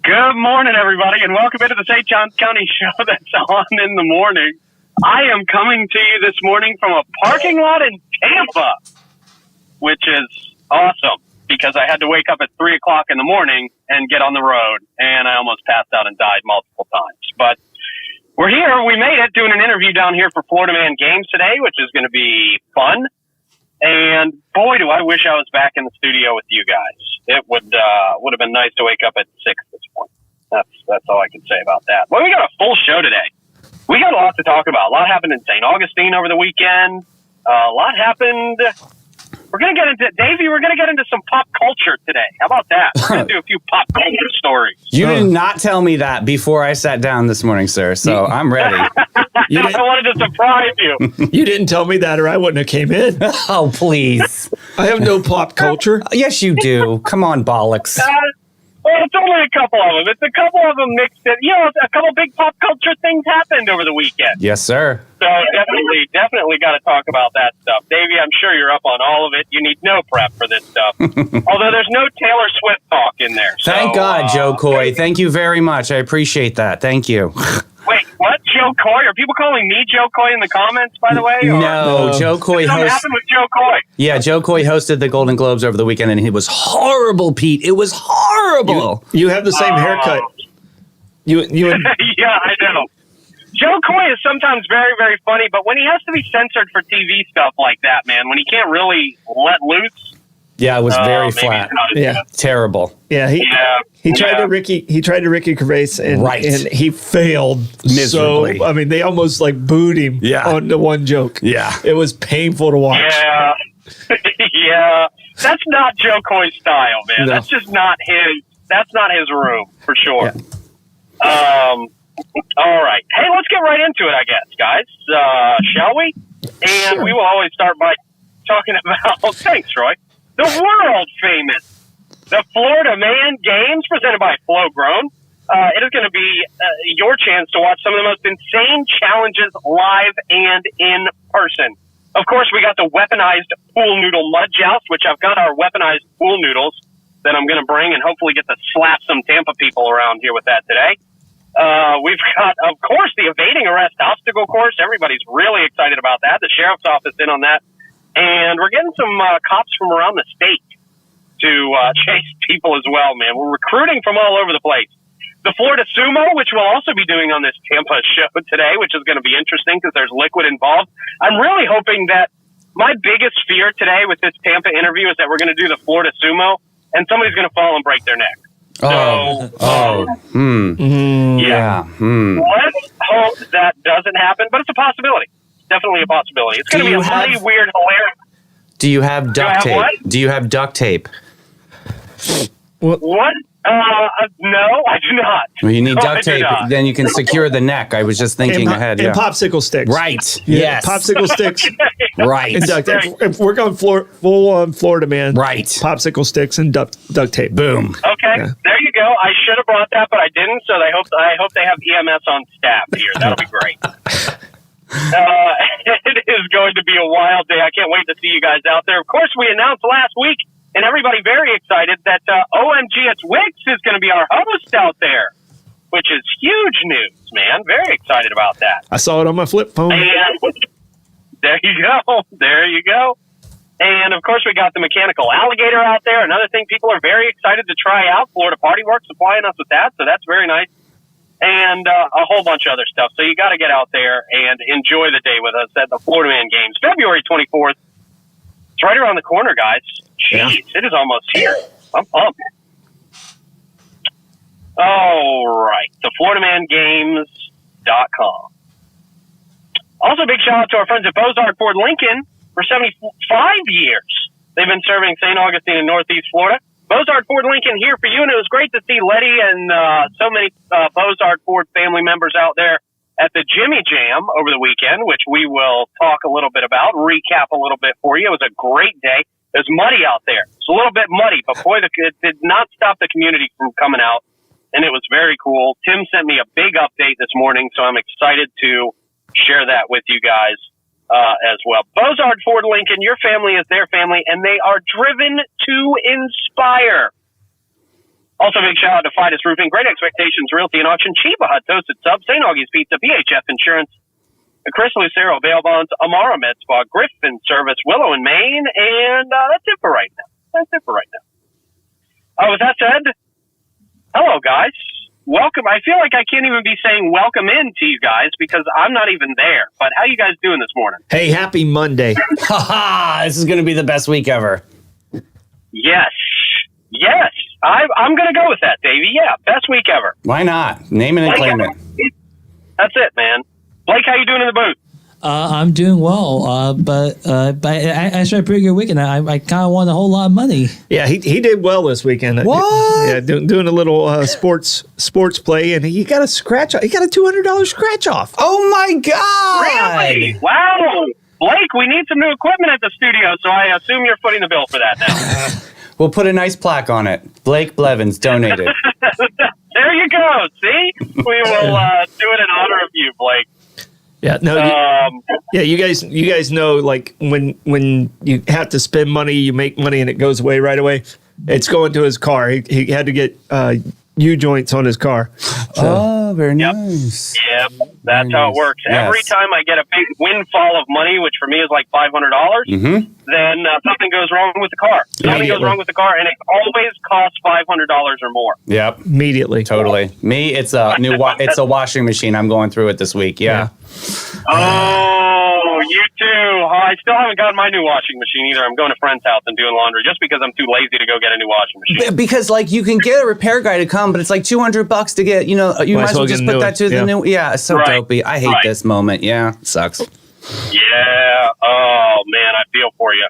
Good morning, everybody, and welcome into the St. Johns County show that's on in the morning. I am coming to you this morning from a parking lot in Tampa, which is awesome because I had to wake up at 3 o'clock in the morning and get on the road, and I almost passed out and died multiple times. But we're here. We made it doing an interview down here for Florida Man Games today, which is going to be fun. And boy, do I wish I was back in the studio with you guys. It would have been nice to wake up at 6 this morning. That's all I can say about that. Well, we got a full show today. We got a lot to talk about. A lot happened in St. Augustine over the weekend. A lot happened. We're going to get into, Davey, we're going to get into some pop culture today. How about that? We're going to do a few pop culture stories. You did not tell me that before I sat down this morning, sir, so I'm ready. I wanted to surprise you. You didn't tell me that or I wouldn't have came in. Oh, please. I have no pop culture. Yes, you do. Come on, bollocks. Well, it's only a couple of them. It's a couple of them mixed in. You know, a couple big pop culture things happened over the weekend. Yes, sir. So definitely got to talk about that stuff. Davey, I'm sure you're up on all of it. You need no prep for this stuff. Although there's no Taylor Swift talk in there. Thank God, Joe Coy. Thank you very much. I appreciate that. Thank you. Wait, what? Joe Coy? Are people calling me Joe Coy in the comments, by the way? Or? No, Joe Coy What happened with Joe Coy? Yeah, Joe Coy hosted the Golden Globes over the weekend, and it was horrible, Pete. It was horrible. You have the same haircut. You Yeah, I know. Joe Coy is sometimes very, very funny, but when he has to be censored for TV stuff like that, man, when he can't really let loose. Yeah, it was very flat. Yeah, terrible. Yeah, he tried to Ricky Gervais and he failed miserably. So I mean, they almost like booed him on the one joke. Yeah, it was painful to watch. Yeah, yeah, that's not Joe Coy's style, man. No. That's just not his. That's not his room for sure. Yeah. All right, hey, let's get right into it, I guess, guys. Shall we? And we will always start by talking about. Thanks, Troy. The world famous, the Florida Man Games presented by Flow Grown. It is going to be your chance to watch some of the most insane challenges live and in person. Of course, we got the weaponized pool noodle mud joust, which I've got our weaponized pool noodles that I'm going to bring and hopefully get to slap some Tampa people around here with that today. We've got, of course, the evading arrest obstacle course. Everybody's really excited about that. The sheriff's office in on that. And we're getting some cops from around the state to chase people as well, man. We're recruiting from all over the place. The Florida Sumo, which we'll also be doing on this Tampa show today, which is going to be interesting because there's liquid involved. I'm really hoping that my biggest fear today with this Tampa interview is that we're going to do the Florida Sumo and somebody's going to fall and break their neck. Yeah. Let's hope that doesn't happen, but it's a possibility. Definitely a possibility. It's going to be a funny, weird, hilarious. Do you have duct tape? Do you have duct tape? What? No, I do not. Well, you need duct tape. Then you can secure the neck. I was just thinking ahead. And popsicle sticks. Right. Yes. Popsicle sticks. Right. And duct tape. If we're going full on Florida Man. Right. Popsicle sticks and duct tape. Boom. Okay. Yeah. There you go. I should have brought that, but I didn't. So I hope they have EMS on staff here. That'll be great. It is going to be a wild day. I can't wait to see you guys out there. Of course, we announced last week, and everybody very excited, that OMGS Wicks is going to be our host out there, which is huge news, man. Very excited about that. I saw it on my flip phone. And there you go. There you go. And, of course, we got the mechanical alligator out there. Another thing people are very excited to try out. Florida Party Works supplying us with that, so that's very nice. And a whole bunch of other stuff. So you got to get out there and enjoy the day with us at the Florida Man Games, February 24th. It's right around the corner, guys. Jeez, It is almost here. I'm pumped. All right, the FloridaManGames.com. Also, big shout out to our friends at Bozard Ford Lincoln for 75 years. They've been serving St. Augustine in Northeast Florida. Bozard Ford Lincoln here for you, and it was great to see Letty and so many Bozard Ford family members out there at the Jimmy Jam over the weekend, which we will talk a little bit about, recap a little bit for you. It was a great day. It was muddy out there. It's a little bit muddy, but boy, it did not stop the community from coming out, and it was very cool. Tim sent me a big update this morning, so I'm excited to share that with you guys as well. Bozard Ford Lincoln, your family is their family, and they are driven to inspire. Also, big shout out to Fidus Roofing, Great Expectations, Realty and Auction, Cheba Hut, Toasted Subs, St. Augie's Pizza, PHF Insurance, Chris Lucero, Bail Bonds, Amara Med Spa, Griffin Service, Willow Mane, and that's it for right now. With that said, hello, guys. Welcome. I feel like I can't even be saying welcome in to you guys because I'm not even there. But how you guys doing this morning? Hey, happy Monday. This is going to be the best week ever. Yes. I'm going to go with that, Davey. Yeah, best week ever. Why not? Name it and claim it. That's it, man. Blake, how you doing in the booth? I'm doing well, but I actually had a pretty good weekend. I kind of won a whole lot of money. Yeah, he did well this weekend. What? Yeah, doing a little sports play, and he got a scratch off. He got a $200 scratch off. Oh my God! Really? Wow, Blake, we need some new equipment at the studio, so I assume you're footing the bill for that now. We'll put a nice plaque on it. Blake Blevins donated. There you go. See, we will do it in honor of you, Blake. Yeah, no. You guys know, like when you have to spend money, you make money, and it goes away right away. It's going to his car. He had to get U-joints on his car. So. Very nice. Yep, that's how it works. Yes. Every time I get a big windfall of money, which for me is like $500, then something goes wrong with the car. Something goes wrong with the car, and it always costs $500 or more. Yep, immediately. Totally. Me, it's a new. It's a washing machine. I'm going through it this week. Yeah. Oh, you too. I still haven't gotten my new washing machine either. I'm going to a friend's house and doing laundry just because I'm too lazy to go get a new washing machine. Because like you can get a repair guy to come, but it's like $200 to get. You know, you might as well just put that to the new. Yeah, it's so dopey. I hate this moment. Yeah, it sucks. Yeah. Oh man, I feel for you.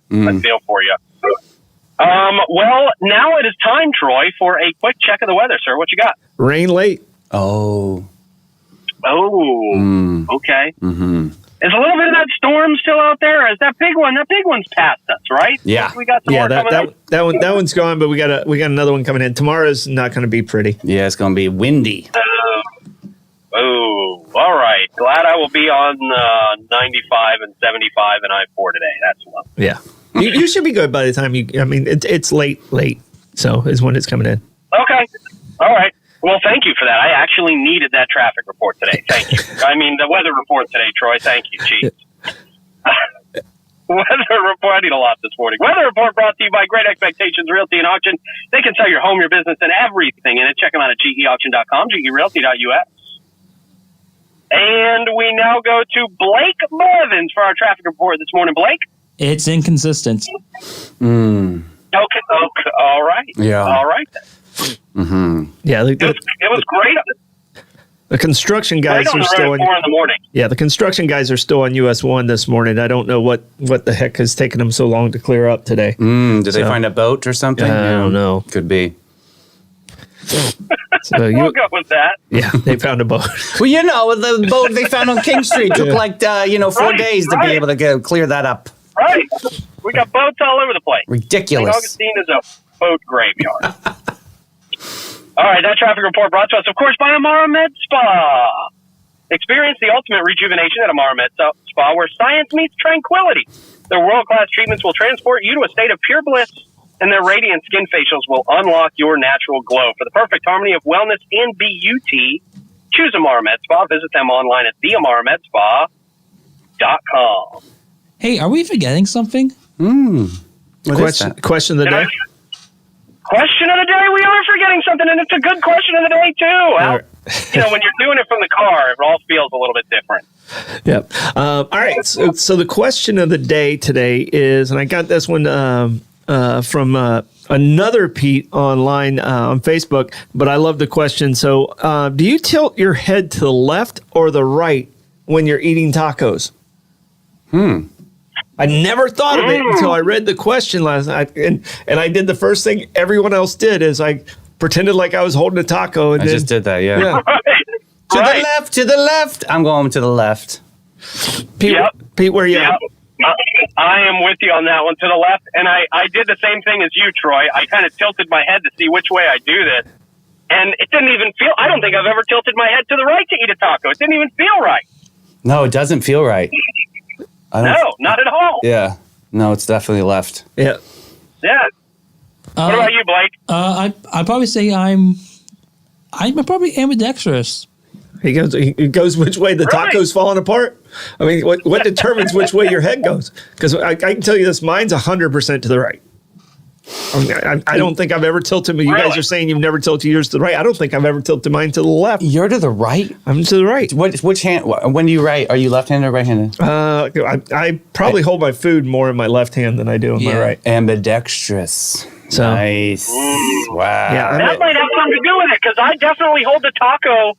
Well, now it is time, Troy, for a quick check of the weather, sir. What you got? Rain late. Oh, okay. Mm-hmm. Is a little bit of that storm still out there? Is that big one? That big one's past us, right? Yeah. We got some more coming up. That one's gone, but we got another one coming in. Tomorrow's not going to be pretty. Yeah, it's going to be windy. All right. Glad I will be on 95 and 75 and I-4 today. That's enough. Yeah. You should be good by the time it's late, so is when it's coming in. Okay. All right. Well, thank you for that. I actually needed that traffic report today. Thank you. I mean, the weather report today, Troy. Thank you, Chief. Weather report. I need a lot this morning. Weather report brought to you by Great Expectations Realty and Auction. They can sell your home, your business, and everything in it. Check them out at geauction.com, gerealty.us. And we now go to Blake Blevins for our traffic report this morning. Blake? It's inconsistent. Okay. All right. Yeah. All right. Mm-hmm. Yeah. It was great. The construction guys are still on 4 in the morning. Yeah, the construction guys are still on US 1 this morning. I don't know what the heck has taken them so long to clear up today. Did they find a boat or something? I don't know. Could be. We'll go with that. Yeah, they found a boat. Well, the boat they found on King Street took 4 days to be able to clear that up. Right. We got boats all over the place. Ridiculous. St. Augustine is a boat graveyard. All right, that traffic report brought to us, of course, by Amara Med Spa. Experience the ultimate rejuvenation at Amara Med Spa, where science meets tranquility. Their world-class treatments will transport you to a state of pure bliss, and their radiant skin facials will unlock your natural glow. For the perfect harmony of wellness and beauty, choose Amara Med Spa. Visit them online at theamaramedspa.com. Hey, are we forgetting something? Question of the day? Question of the day, we are forgetting something, and it's a good question of the day, too. When you're doing it from the car, it all feels a little bit different. Yep. All right, so the question of the day today is, and I got this one from another Pete online on Facebook, but I love the question. So do you tilt your head to the left or the right when you're eating tacos? I never thought of it until I read the question last night, and I did the first thing everyone else did is I pretended like I was holding a taco. And I just did that, yeah. To the left. I'm going to the left. Pete, where are you at? I am with you on that one, to the left, and I did the same thing as you, Troy. I kind of tilted my head to see which way I do this, and it didn't even feel, I don't think I've ever tilted my head to the right to eat a taco. It didn't even feel right. No, it doesn't feel right. No, not at all. Yeah. No, it's definitely left. Yeah. Yeah. What about you, Blake? I'd probably say I'm probably ambidextrous. He goes which way the taco's falling apart. I mean, what determines which way your head goes? Because I can tell you this, mine's 100% to the right. I don't think I've ever tilted. You guys are saying you've never tilted yours to the right. I don't think I've ever tilted mine to the left. You're to the right? I'm to the right. Which hand? When do you write? Are you left-handed or right-handed? I probably hold my food more in my left hand than I do in my right. Ambidextrous. So. Nice. Wow. Yeah, that might have something to do with it, because I definitely hold the taco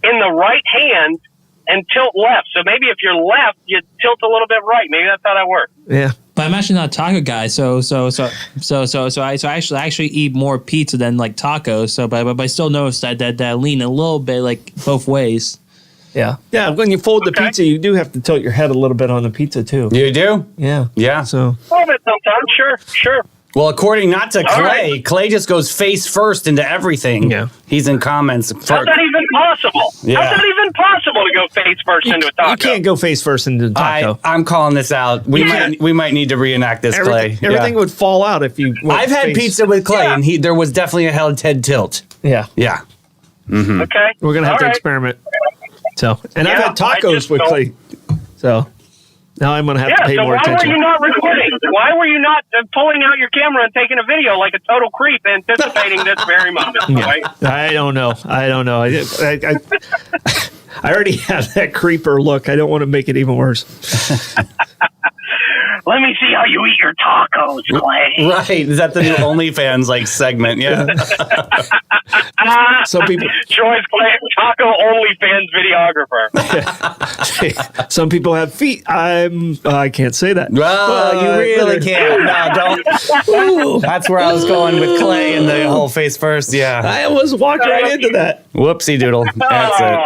in the right hand and tilt left. So maybe if you're left, you tilt a little bit right. Maybe that's how that works. Yeah. But I'm actually not a taco guy, so I actually eat more pizza than like tacos. So, but I still notice that I lean a little bit like both ways. Yeah. Yeah. When you fold the pizza, you do have to tilt your head a little bit on the pizza too. You do? Yeah. Yeah. So. A little bit sometimes. Sure. Well, according not to Clay, Clay just goes face first into everything. Yeah. He's in comments. How's that even possible? Yeah. How's that even possible to go face first into a taco? You can't go face first into the taco. I'm calling this out. We might need to reenact this, Clay. Everything would fall out if you. I've had pizza with Clay, and there was definitely a head tilt. Yeah. Yeah. Mm-hmm. Okay. We're gonna have to experiment. So, and I've had tacos with Clay. So. Now I'm going to have to pay more attention. Why were you not recording? Why were you not pulling out your camera and taking a video like a total creep, anticipating this very moment? Yeah. Right? I don't know. I already have that creeper look. I don't want to make it even worse. Let me see how you eat your tacos, Clay. Right. Is that the new OnlyFans segment? Yeah. Some people. Troy's Clay, taco OnlyFans videographer. Some people have feet. I can't say that. Well, you really can't. No, don't. Ooh, that's where I was going with Clay and the whole face first. Yeah. I almost walked right into that. Whoopsie doodle. That's it.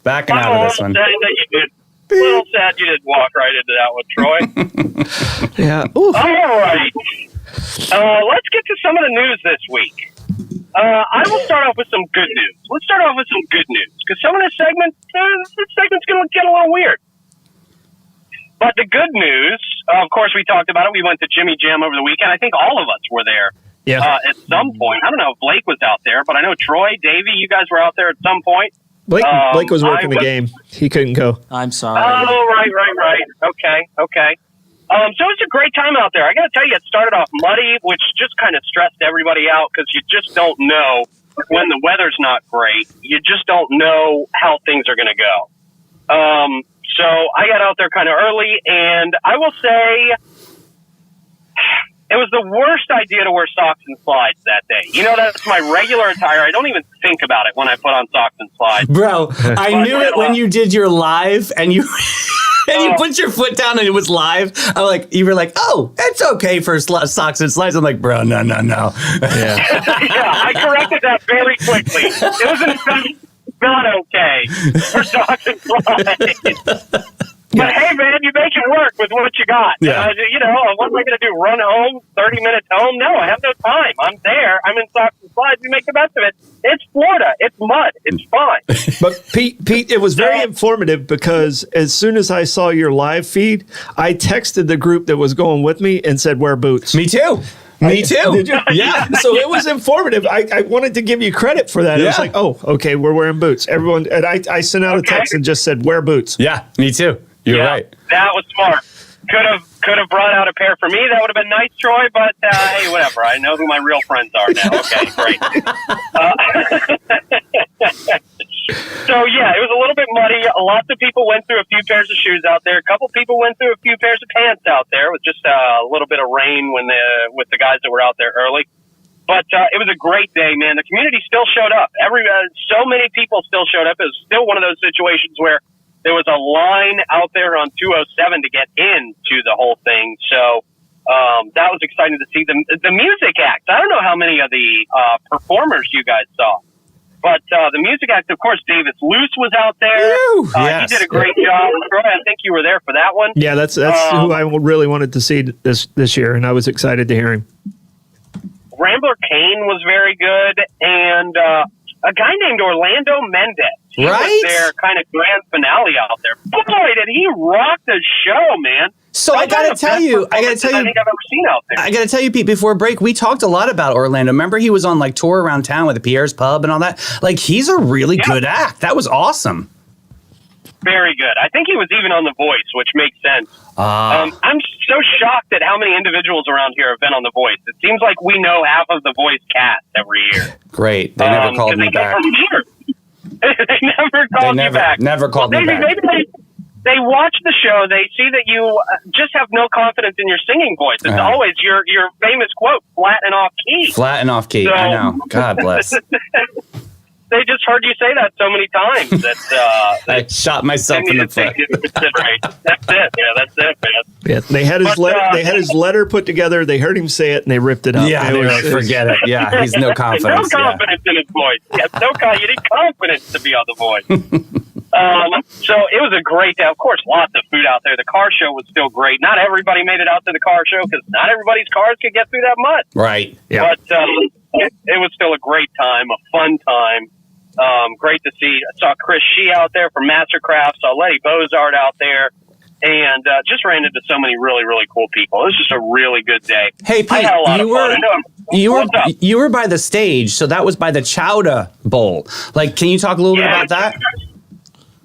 Backing out of this one. A little sad you didn't walk right into that one, Troy. Yeah. Ooh. All right. Let's get to some of the news this week. I will start off with some good news. Let's start off with some good news, because some of this segment's going to get a little weird. But the good news, of course, we talked about it. We went to Jimmy Jam over the weekend. I think all of us were there at some point. I don't know if Blake was out there, but I know Troy, Davey, you guys were out there at some point. Blake was working the game. He couldn't go. I'm sorry. Oh, right. Okay. So it's a great time out there. I got to tell you, it started off muddy, which just kind of stressed everybody out, because you just don't know when the weather's not great. You just don't know how things are going to go. So I got out there kind of early, and I will say it was the worst idea to wear socks and slides that day. You know, that's my regular attire. I don't even think about it when I put on socks and slides. Bro, I knew it when you did your live and you and you put your foot down and it was live. You were like, oh, it's okay for socks and slides. I'm like, bro, no. Yeah. Yeah, I corrected that very quickly. It was in fact not okay for socks and slides. But hey, man, you make it work with what you got. Yeah. What am I going to do? Run home? 30 minutes home? No, I have no time. I'm there. I'm in socks and slides. We make the best of it. It's Florida. It's mud. It's fine. But Pete, it was very informative, because as soon as I saw your live feed, I texted the group that was going with me and said, wear boots. Me too. Did you? Yeah. So it was informative. I wanted to give you credit for that. Yeah. It was like, oh, okay, we're wearing boots. Everyone, and I sent out a text and just said, wear boots. Yeah, me too. You're right. That was smart. Could have brought out a pair for me. That would have been nice, Troy. But hey, whatever. I know who my real friends are now. Okay, great. So yeah, it was a little bit muddy. Lots of people went through a few pairs of shoes out there. A couple people went through a few pairs of pants out there with just a little bit of rain with the guys that were out there early. But it was a great day, man. The community still showed up. So many people still showed up. It was still one of those situations where there was a line out there on 207 to get into the whole thing. So that was exciting to see. The music act, I don't know how many of the performers you guys saw, but the music act, of course, Davis Luce was out there. Yes. He did a great job. Troy, I think you were there for that one. Yeah, that's who I really wanted to see this year, and I was excited to hear him. Rambler Kane was very good, and a guy named Orlando Mendez. He was their kind of grand finale out there. Boy, did he rock the show, man. So I gotta tell you, I think I've ever seen out there. I gotta tell you, Pete, before break, we talked a lot about Orlando. Remember, he was on like tour around town with the Pierre's Pub and all that. Like, he's a really good act. That was awesome. Very good. I think he was even on The Voice, which makes sense. I'm so shocked at how many individuals around here have been on The Voice. It seems like we know half of The Voice cast every year. Great. They never called me back. They never called you back. Never called me back. Maybe they watch the show. They see that you just have no confidence in your singing voice. It's always your famous quote, flat and off key. Flat and off key. So, I know. God bless. They just heard you say that so many times that I shot myself in the foot. That's it. Yeah, that's it, man. Yeah, they had his letter. They had his letter put together. They heard him say it, and they ripped it up. Yeah, they were like, forget it. Yeah, he's no confidence. No confidence in his voice. Yeah, you need confidence to be on The Voice. So it was a great day. Of course, lots of food out there. The car show was still great. Not everybody made it out to the car show because not everybody's cars could get through that mud. Right. Yeah. But it was still a great time, a fun time. Great to see. I saw Chris Shee out there from Mastercraft. Saw Letty Bozard out there. And just ran into so many really, really cool people. It was just a really good day. Hey, Pete, you were by the stage, so that was by the Chowda Bowl. Like, can you talk a little bit about that?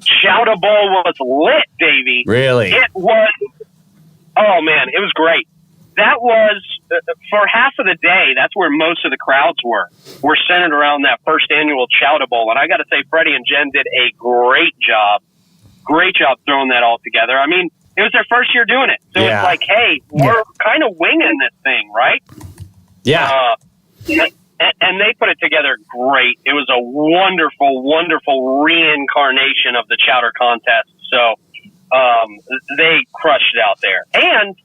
Chowda Bowl was lit, Davey. Really? It was. Oh man, it was great. That was for half of the day. That's where most of the crowds were centered around that first annual Chowda Bowl. And I got to say, Freddie and Jen did a great job throwing that all together. I mean, it was their first year doing it. So it's like, hey, we're kind of winging this thing, right? Yeah. And they put it together great. It was a wonderful, wonderful reincarnation of the chowder contest. So they crushed it out there. And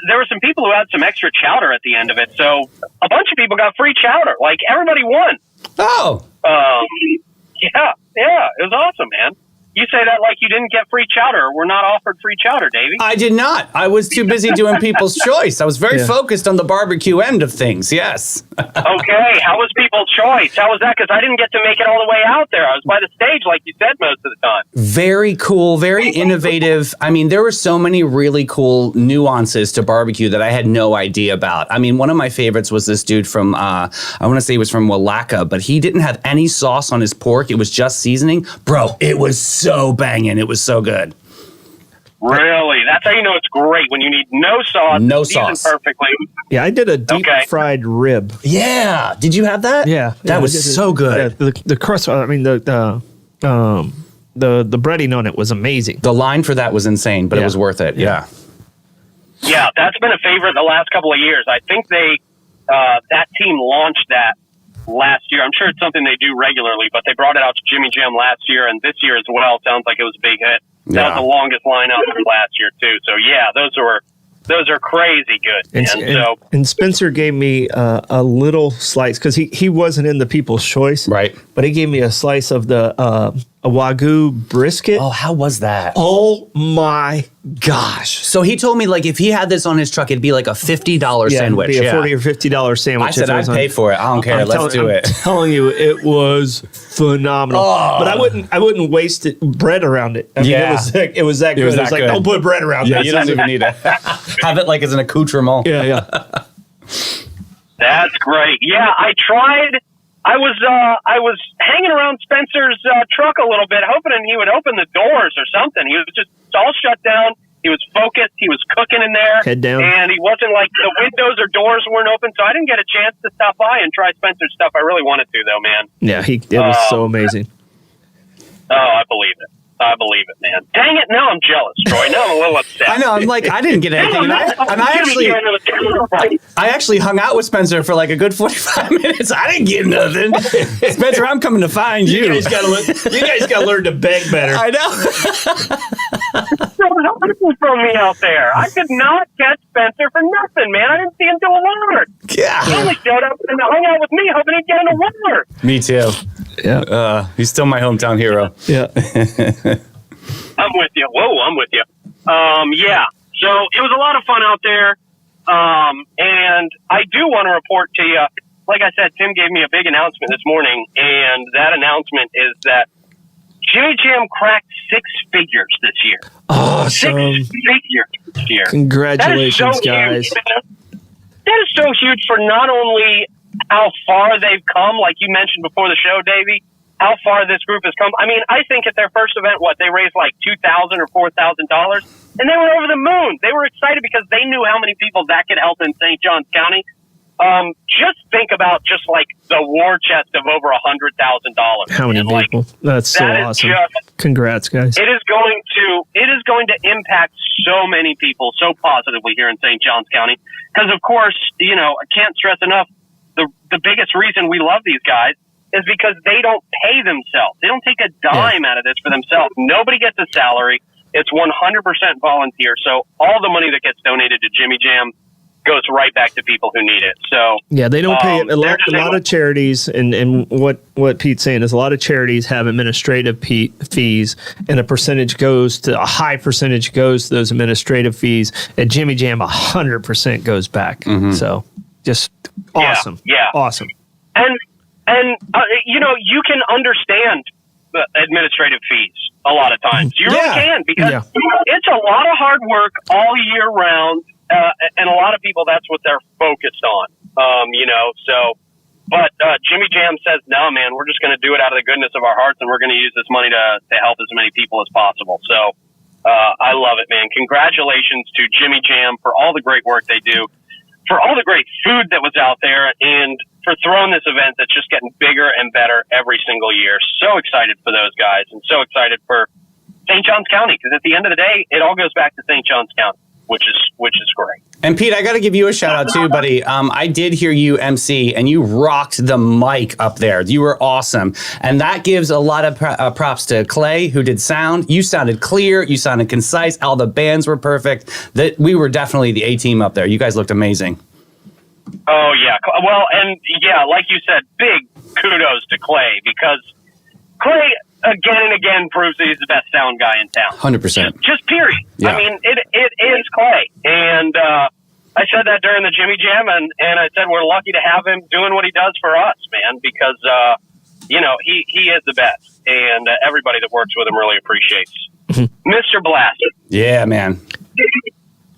there were some people who had some extra chowder at the end of it. So a bunch of people got free chowder. Like, everybody won. Oh. Yeah. It was awesome, man. You say that like you didn't get free chowder. We're not offered free chowder, Davey. I did not. I was too busy doing People's Choice. I was very focused on the barbecue end of things. Yes. Okay. How was People's Choice? How was that? Because I didn't get to make it all the way out there. I was by the stage, like you said, most of the time. Very cool. Very innovative. I mean, there were so many really cool nuances to barbecue that I had no idea about. I mean, one of my favorites was this dude from, I want to say he was from Willaca, but he didn't have any sauce on his pork. It was just seasoning. Bro, it was so banging. It was so good. Really? That's how you know it's great, when you need no sauce. No sauce. Perfectly. Yeah, I did a deep fried rib. Yeah. Did you have that? Yeah. That was so good. Yeah, the crust, I mean, the breading on it was amazing. The line for that was insane, but it was worth it. Yeah. Yeah, that's been a favorite the last couple of years. I think that team launched that last year. I'm sure it's something they do regularly, but they brought it out to Jimmy Jam last year, and this year as well. Sounds like it was a big hit. That was the longest line out there last year too. So yeah, those are crazy good. And Spencer gave me a little slice because he wasn't in the People's Choice, right? But he gave me a slice of the a Wagyu brisket. Oh, how was that? Oh my gosh! So he told me, like, if he had this on his truck, it'd be like a $50 sandwich. It'd be a $40 or $50 sandwich. I said I'd pay for it. I don't care. Let's do it. I'm telling you, it was phenomenal. Oh. But I wouldn't waste bread around it. I mean, it was that good. It was like, don't put bread around it. You don't even need it. Have it like as an accoutrement. Yeah. That's great. Yeah, I tried. I was hanging around Spencer's truck a little bit, hoping he would open the doors or something. He was just all shut down. He was focused. He was cooking in there. Head down. And he wasn't like, the windows or doors weren't open, so I didn't get a chance to stop by and try Spencer's stuff. I really wanted to, though, man. Yeah, it was so amazing. Oh, I believe it. I believe it, man. Dang it! Now I'm jealous, Troy. Now I'm a little upset. I know. I'm like, I didn't get anything, and I actually hung out with Spencer for like a good 45 minutes. I didn't get nothing. Spencer, I'm coming to find you. You guys got to learn to beg better. I know. So helpful from me out there. I could not catch Spencer for nothing, man. I didn't see him till Walmart. Yeah. He only showed up and hung out with me, hoping he'd get into Walmart. Me too. Yeah. He's still my hometown hero. Yeah. I'm with you. Whoa, I'm with you. Yeah. So it was a lot of fun out there. And I do want to report to you, like I said, Tim gave me a big announcement this morning, and that announcement is that Jimmy Jam cracked 6 figures this year. Awesome. 6 figures this year. Congratulations, guys. That is so huge for not only how far they've come, like you mentioned before the show, Davey, how far this group has come. I mean, I think at their first event, they raised like $2,000 or $4,000, and they were over the moon. They were excited because they knew how many people that could help in St. Johns County. Just think about just like the war chest of over $100,000. How many people? That's so awesome. Congrats, guys. It is going to impact so many people so positively here in St. Johns County. Because of course, I can't stress enough, the biggest reason we love these guys is because they don't pay themselves. They don't take a dime out of this for themselves. Nobody gets a salary. It's 100% volunteer. So all the money that gets donated to Jimmy Jam goes right back to people who need it. So yeah, they don't pay a lot of charities, and what Pete's saying is a lot of charities have administrative fees, and a high percentage goes to those administrative fees. At Jimmy Jam, 100% goes back. Mm-hmm. So just awesome, awesome. And you can understand the administrative fees a lot of times. You really can, because it's a lot of hard work all year round. And a lot of people, that's what they're focused on, But Jimmy Jam says, no, man, we're just going to do it out of the goodness of our hearts, and we're going to use this money to help as many people as possible. So I love it, man. Congratulations to Jimmy Jam for all the great work they do, for all the great food that was out there, and for throwing this event that's just getting bigger and better every single year. So excited for those guys, and so excited for St. Johns County, because at the end of the day, it all goes back to St. Johns County. Which is great. And Pete, I got to give you a shout out too, buddy. I did hear you MC, and you rocked the mic up there. You were awesome, and that gives a lot of props to Clay, who did sound. You sounded clear, you sounded concise. All the bands were perfect. That we were definitely the A team up there. You guys looked amazing. Oh yeah, well, and yeah, like you said, big kudos to Clay, because Clay again and again proves that he's the best sound guy in town. 100%. Just period. Yeah. I mean, it is Clay. And I said that during the Jimmy Jam, and I said we're lucky to have him doing what he does for us, man, because, he is the best. And everybody that works with him really appreciates Mr. Blast. Yeah, man.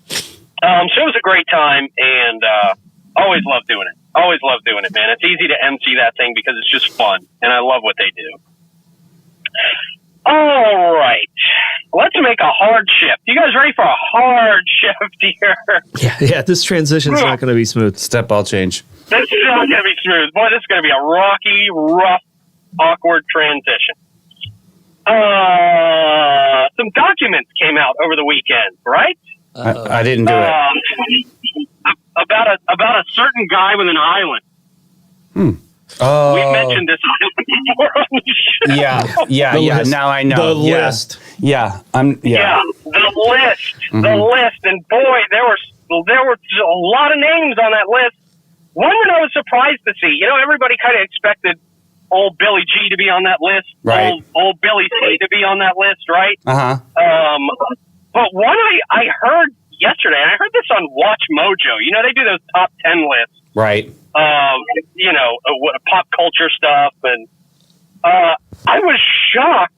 So it was a great time, and always love doing it. Always love doing it, man. It's easy to MC that thing because it's just fun, and I love what they do. All right, let's make a hard shift. You guys ready for a hard shift here? Yeah. This transition's not going to be smooth. Step ball change. This is not going to be smooth. Boy, this is going to be a rocky, rough, awkward transition. Some documents came out over the weekend, right? I didn't do it. About a certain guy with an island. Oh. We mentioned this before on the show. Yeah. Now I know. The list. Yeah. The list. Mm-hmm. The list. And boy, there were a lot of names on that list. One that I was surprised to see. Everybody kind of expected old Billy G to be on that list. Right. Old Billy C to be on that list, right? Uh-huh. But one I heard yesterday, and I heard this on Watch Mojo. They do those top 10 lists. Right. Pop culture stuff, and I was shocked.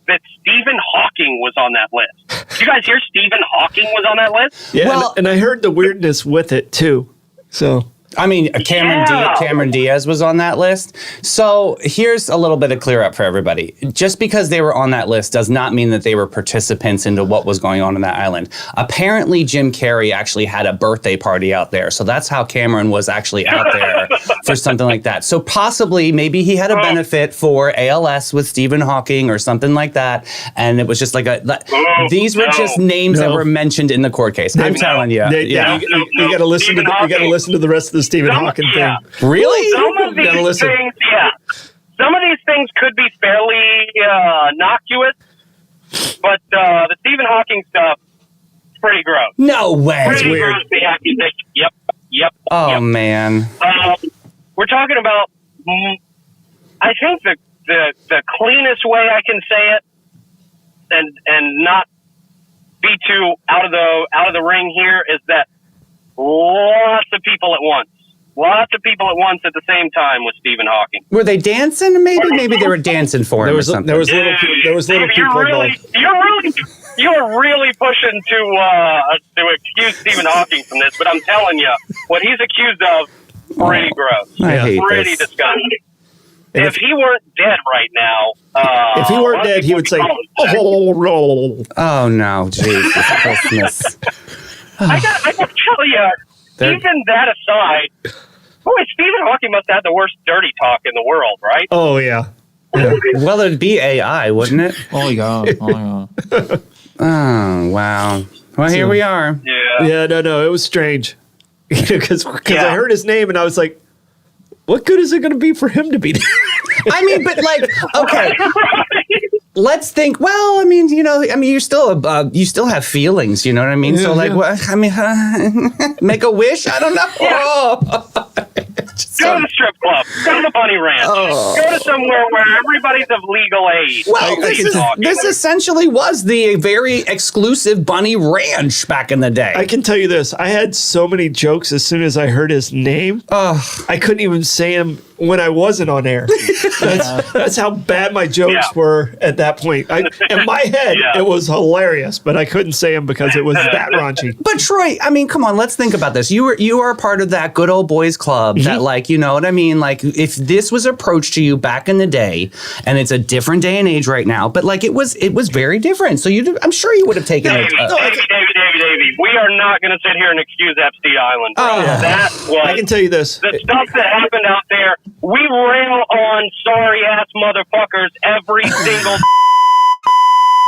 That Stephen Hawking was on that list. Did you guys hear Stephen Hawking was on that list? Yeah, well, and I heard the weirdness with it too. So I mean, Cameron Diaz was on that list. So here's a little bit of clear up for everybody. Just because they were on that list does not mean that they were participants into what was going on that island. Apparently, Jim Carrey actually had a birthday party out there. So that's how Cameron was actually out there for something like that. So possibly, maybe he had a benefit for ALS with Stephen Hawking or something like that. And it was just like these were just names that were mentioned in the court case. I'm telling you. You got to listen to the rest of the Stephen Hawking thing. Really? Some of these things, some of these things could be fairly innocuous, but the Stephen Hawking stuff is pretty gross. No way. It's weird. Gross, the accusation. Yep. Oh, man. We're talking about, I think the cleanest way I can say it, and not be too out of the ring here, is that lots of people at once Lots of people at once at the same time with Stephen Hawking. Were they dancing? Maybe they were dancing for him or something. There was little people involved. You're really pushing to excuse Stephen Hawking from this, but I'm telling you, what he's accused of, pretty gross. I hate pretty this. disgusting. If he weren't dead right now, if he weren't dead, he would say, "Oh no, Jesus Christmas!" I got to tell you, even that aside, boy, Stephen Hawking must have had the worst dirty talk in the world, right? Oh yeah. Well, it'd be AI, wouldn't it? Oh yeah. Oh wow. Well, here we are. Yeah. No, it was strange because I heard his name and I was like, what good is it going to be for him to be there? I mean, but like, okay, let's think. Well, I mean, you still have feelings. You know what I mean? So, like, what? I mean, make a wish. I don't know. Yeah. Go to the strip club. Go to the bunny ranch. Go to somewhere where everybody's of legal age. Well, this essentially was the very exclusive bunny ranch back in the day. I can tell you this. I had so many jokes as soon as I heard his name. I couldn't even say them when I wasn't on air. That's how bad my jokes were at that point. In my head, it was hilarious, but I couldn't say them because it was that raunchy. But Troy, I mean, come on, let's think about this. You are a part of that good old boys club that, like, you know what I mean? Like, if this was approached to you back in the day, and it's a different day and age right now, but like it was very different. So I'm sure you would have taken it. Davey, we are not going to sit here and excuse Epstein Island. Bro. That was, I can tell you this. The stuff that happened out there, we rail on sorry-ass motherfuckers every single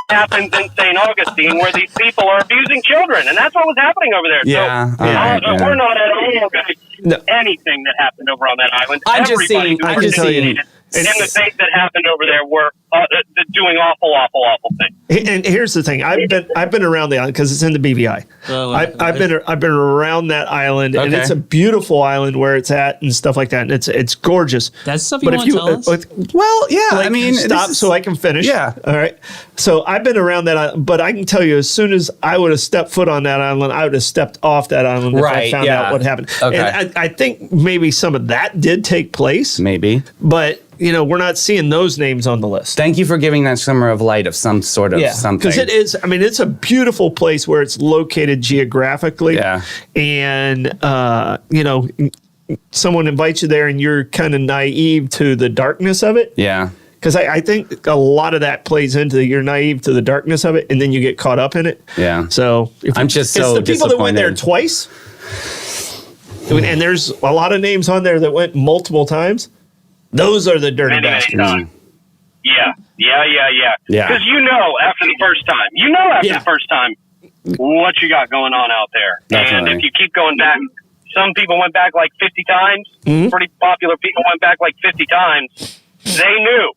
happens in St. Augustine where these people are abusing children. And that's what was happening over there. Yeah. So we're not at all going to excuse anything that happened over on that island. I'm just saying. In the states that happened over there were doing awful things. And here's the thing: I've been around the island because it's in the BVI. I've been around that island, and it's a beautiful island where it's at and stuff like that. And it's gorgeous. That's stuff you want to tell us. Well, yeah. Like, I mean, stop so I can finish. Yeah. All right. So I've been around that island, but I can tell you, as soon as I would have stepped foot on that island, I would have stepped off that island if I found out what happened. Okay. And I think maybe some of that did take place. Maybe, but. We're not seeing those names on the list. Thank you for giving that shimmer of light of some sort of something. Because it is, I mean, it's a beautiful place where it's located geographically. Yeah. And, someone invites you there and you're kind of naive to the darkness of it. Yeah. Because I think a lot of that plays into you're naive to the darkness of it and then you get caught up in it. Yeah. So I'm just so it's the people that went there twice. And there's a lot of names on there that went multiple times. Those are the dirty bastards. Yeah. Because after the first time, what you got going on out there. Definitely. And if you keep going back, some people went back like 50 times. Pretty popular people went back like 50 times. They knew.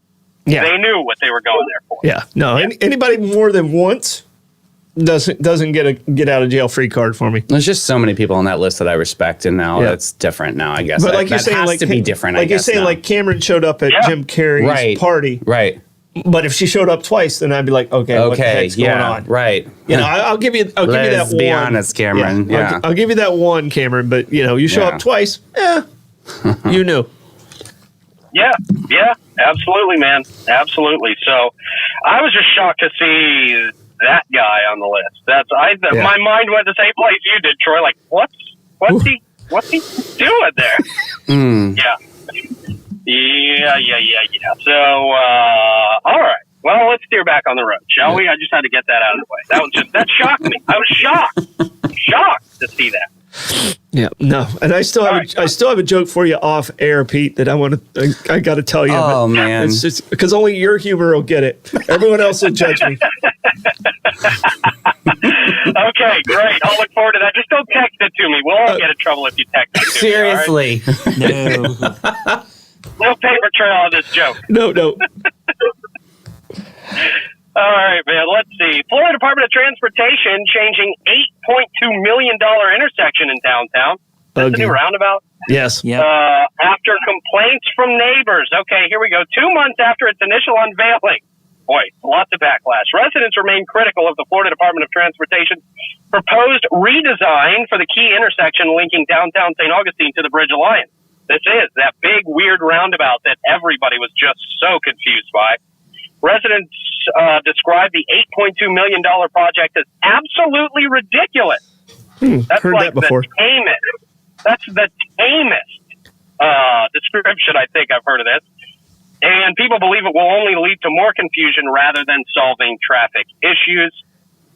Yeah. They knew what they were going there for. Yeah. No, anybody more than once doesn't get a get out of jail free card for me. There's just so many people on that list that I respect, and now it's different now, I guess. But like you're saying, has like to be different. Like you're saying, now. like Cameron showed up at Jim Carrey's party, right? But if she showed up twice, then I'd be like, okay, what the heck's going on? Right. I'll give you that one. Let's be honest, Cameron. Yeah. I'll give you that one, Cameron. But you show up twice, you knew. Yeah, absolutely, man, absolutely. So, I was just shocked to see that guy on the list. My mind went the same place you did, Troy. Like, what's he doing there? Yeah. So, all right. Well, let's steer back on the road, shall we? I just had to get that out of the way. That shocked me. I was shocked to see that. Yeah, no, and I still have a joke for you off air, Pete, that I got to tell you. Oh man, it's just because only your humor will get it. Everyone else will judge me. Okay, great. I'll look forward to that. Just don't text it to me. We'll all get in trouble if you text it to seriously. Me. Seriously, no paper trail on this joke. No. All right, man. Let's see. Florida Department of Transportation changing $8.2 million intersection in downtown. That's a new roundabout. Yes. Yeah. After complaints from neighbors. Okay, here we go. 2 months after its initial unveiling, boy, lots of backlash. Residents remain critical of the Florida Department of Transportation's proposed redesign for the key intersection linking downtown St. Augustine to the Bridge Alliance. This is that big, weird roundabout that everybody was just so confused by. Residents described the $8.2 million project as absolutely ridiculous. That's heard like that before. That's the tamest description I think I've heard of this. And people believe it will only lead to more confusion rather than solving traffic issues.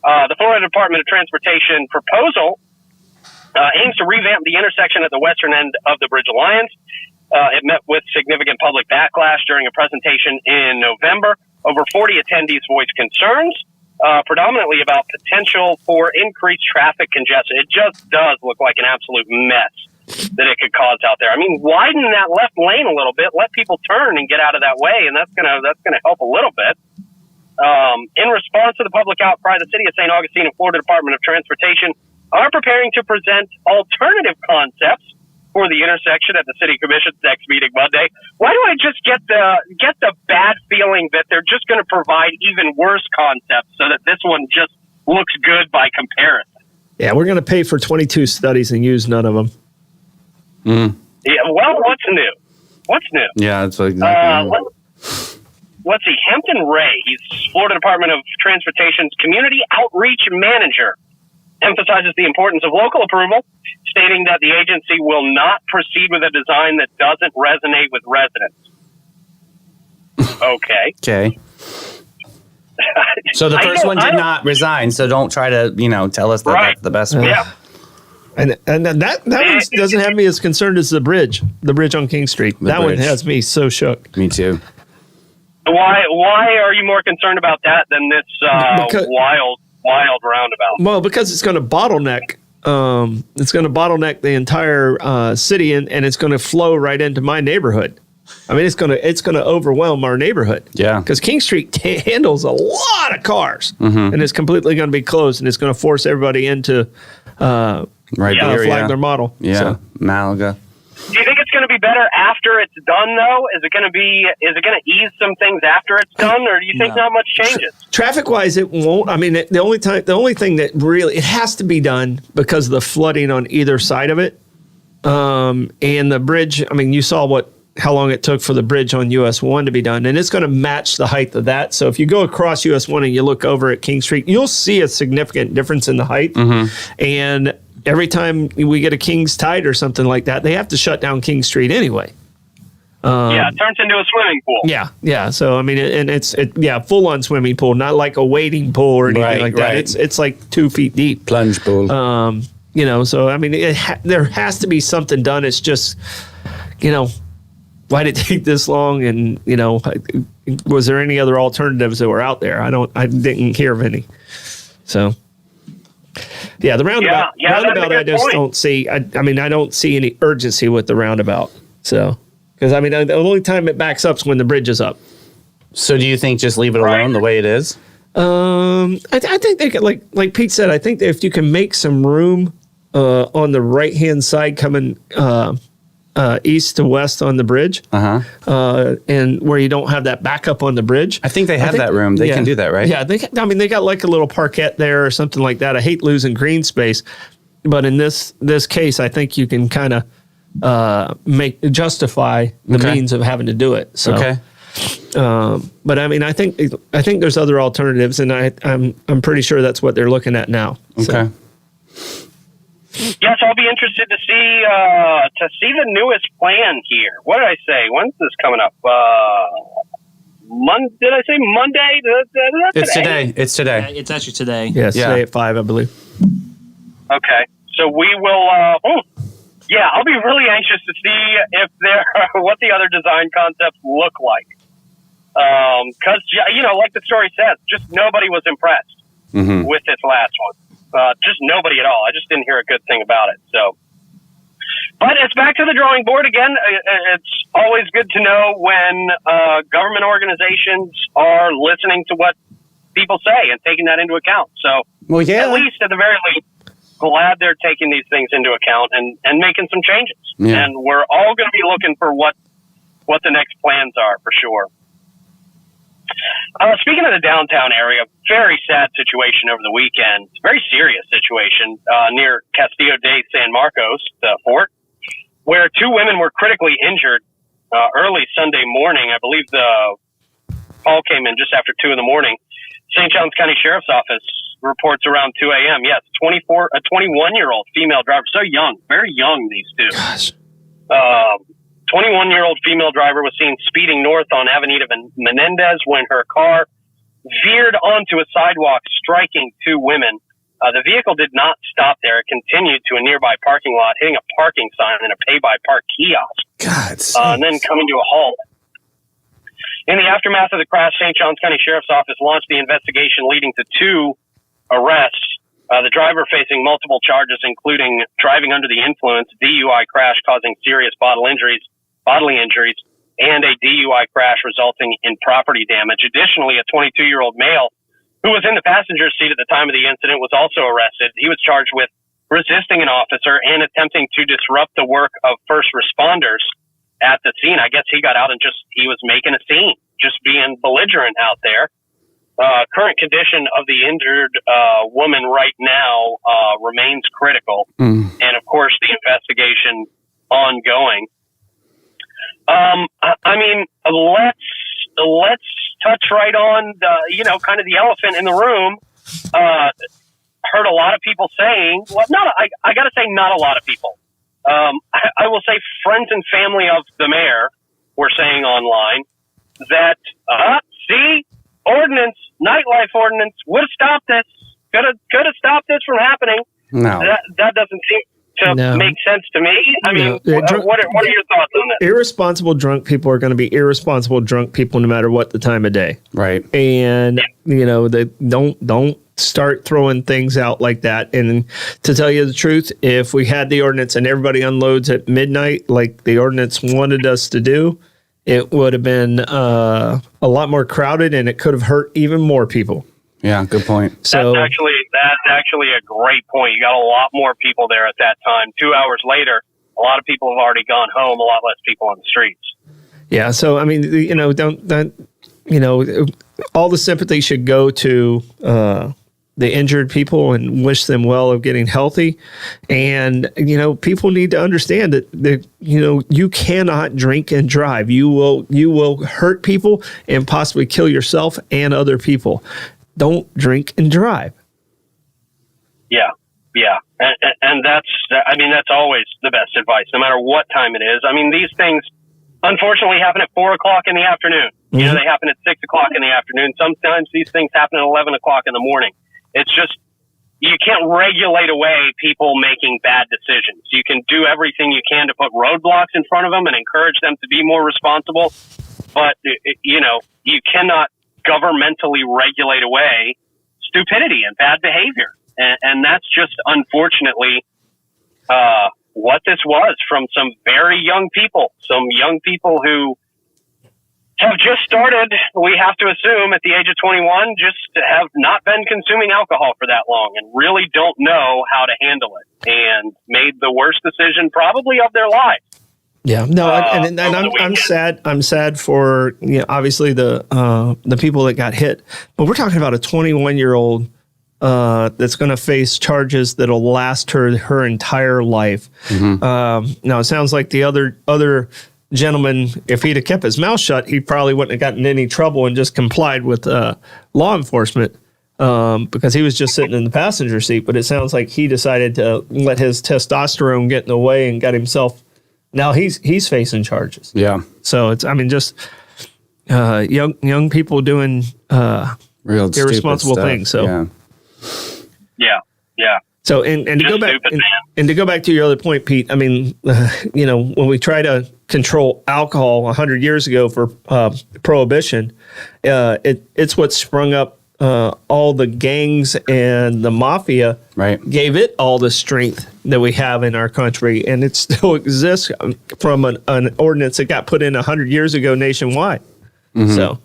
The Florida Department of Transportation proposal aims to revamp the intersection at the western end of the Bridge Alliance. It met with significant public backlash during a presentation in November. Over 40 attendees voiced concerns, predominantly about potential for increased traffic congestion. It just does look like an absolute mess that it could cause out there. I mean, widen that left lane a little bit, let people turn and get out of that way, and that's gonna help a little bit. In response to the public outcry, the City of St. Augustine and Florida Department of Transportation are preparing to present alternative concepts for the intersection at the City Commission's next meeting Monday. Why do I just get the bad feeling that they're just going to provide even worse concepts so that this one just looks good by comparison? Yeah, we're going to pay for 22 studies and use none of them. Yeah, well, what's new? What's new? Yeah, that's exactly. Let's see. Hampton Ray, he's Florida Department of Transportation's Community Outreach Manager, emphasizes the importance of local approval, stating that the agency will not proceed with a design that doesn't resonate with residents. Okay. So the first one did not resign, so don't try to, tell us that that's the best one. Yeah. And that one doesn't have me as concerned as the bridge on King Street. That one has me so shook. Me too. Why are you more concerned about that than this wild roundabout? Well, because it's going to bottleneck. It's going to bottleneck the entire city, and it's going to flow right into my neighborhood. I mean, it's going to overwhelm our neighborhood. Yeah, because King Street handles a lot of cars, and it's completely going to be closed, and it's going to force everybody into Flagler model. Yeah, so. Malaga. Do you think it's going to be better after it's done, though? Is it going to ease some things after it's done, or do you think not much changes? Traffic-wise, it won't. I mean, the only thing that really it has to be done because of the flooding on either side of it, and the bridge. I mean, you saw how long it took for the bridge on US 1 to be done, and it's going to match the height of that. So if you go across US 1 and you look over at King Street, you'll see a significant difference in the height, and every time we get a King's Tide or something like that, they have to shut down King Street anyway. It turns into a swimming pool. Yeah. So I mean, it's full on swimming pool, not like a wading pool or anything like that. It's like 2 feet deep, plunge pool. So I mean, there has to be something done. It's just, why did it take this long? And was there any other alternatives that were out there? I didn't hear of any. So. Yeah, the roundabout. Roundabout, I just don't see. I don't see any urgency with the roundabout. So, because the only time it backs up is when the bridge is up. So, do you think just leave it alone the way it is? I think they could, like Pete said. I think that if you can make some room on the right hand side coming east to west on the bridge, and where you don't have that backup on the bridge. I think they have that room. They can do that, right? Yeah, they got like a little parquet there or something like that. I hate losing green space, but in this case, I think you can kind of justify the means of having to do it. So, but I think there's other alternatives, and I'm pretty sure that's what they're looking at now. Okay. So. Yes, I'll be interested to see the newest plan here. What did I say? When's this coming up? Did I say Monday? It's today. It's today. Yeah, it's actually today. Yes, today at 5, I believe. Okay, so we will. I'll be really anxious to see what the other design concepts look like. Because like the story says, just nobody was impressed with this last one. Just nobody at all. I just didn't hear a good thing about it. So, but it's back to the drawing board again. It's always good to know when government organizations are listening to what people say and taking that into account. So, at least at the very least, glad they're taking these things into account and making some changes. Yeah. And we're all going to be looking for what the next plans are for sure. Speaking of the downtown area, very sad situation over the weekend. Very serious situation near Castillo de San Marcos, the fort, where two women were critically injured early Sunday morning. I believe the call came in just after 2 a.m. St. Johns County Sheriff's Office reports around 2 a.m. Yes, a 21-year-old female driver, so young, very young, these two. Gosh. 21-year-old female driver was seen speeding north on Avenida Menendez when her car veered onto a sidewalk, striking two women. The vehicle did not stop there. It continued to a nearby parking lot, hitting a parking sign and a pay-by-park kiosk, and then coming to a halt. In the aftermath of the crash, St. Johns County Sheriff's Office launched the investigation leading to 2 arrests. The driver facing multiple charges, including driving under the influence, DUI crash causing serious bodily injuries, and a DUI crash resulting in property damage. Additionally, a 22-year-old male who was in the passenger seat at the time of the incident was also arrested. He was charged with resisting an officer and attempting to disrupt the work of first responders at the scene. I guess he got out and he was making a scene, just being belligerent out there. Current condition of the injured woman right now remains critical, and of course the investigation ongoing. I mean, let's touch right on the kind of the elephant in the room. Heard a lot of people saying, I got to say, not a lot of people. I will say friends and family of the mayor were saying online that, ordinance, nightlife ordinance would have stopped this. Could have stopped this from happening. No, that doesn't seem to make sense to me. I mean, what are your thoughts on that? Irresponsible drunk people are going to be irresponsible drunk people no matter what the time of day. Right. And they don't start throwing things out like that. And to tell you the truth, if we had the ordinance and everybody unloads at midnight like the ordinance wanted us to do, it would have been a lot more crowded and it could have hurt even more people. Yeah, good point. So that's actually a great point. You got a lot more people there at that time. 2 hours later, a lot of people have already gone home, a lot less people on the streets. Yeah, so I mean, all the sympathy should go to the injured people and wish them well of getting healthy. And, people need to understand that you cannot drink and drive. You will hurt people and possibly kill yourself and other people. Don't drink and drive. Yeah. And that's always the best advice, no matter what time it is. I mean, these things unfortunately happen at 4 o'clock in the afternoon. They happen at 6 o'clock in the afternoon. Sometimes these things happen at 11 o'clock in the morning. It's just, you can't regulate away people making bad decisions. You can do everything you can to put roadblocks in front of them and encourage them to be more responsible. But, you cannot governmentally regulate away stupidity and bad behavior. And that's just, unfortunately, what this was from some very young people, who have just started, we have to assume, at the age of 21, just have not been consuming alcohol for that long and really don't know how to handle it and made the worst decision probably of their lives. Yeah, no, and I'm sad. I'm sad for obviously the people that got hit, but we're talking about a 21-year-old that's going to face charges that'll last her entire life. Now it sounds like the other gentleman, if he'd have kept his mouth shut, he probably wouldn't have gotten in any trouble and just complied with law enforcement because he was just sitting in the passenger seat. But it sounds like he decided to let his testosterone get in the way and got himself. Now he's facing charges. Yeah. So it's just young people doing real irresponsible things. So yeah. So and to go back and to go back to your other point, Pete. I mean, when we try to control alcohol 100 years ago for prohibition, it's what sprung up all the gangs and the mafia. Right. Gave it all the strength that we have in our country, and it still exists from an ordinance that got put in 100 years ago nationwide. So.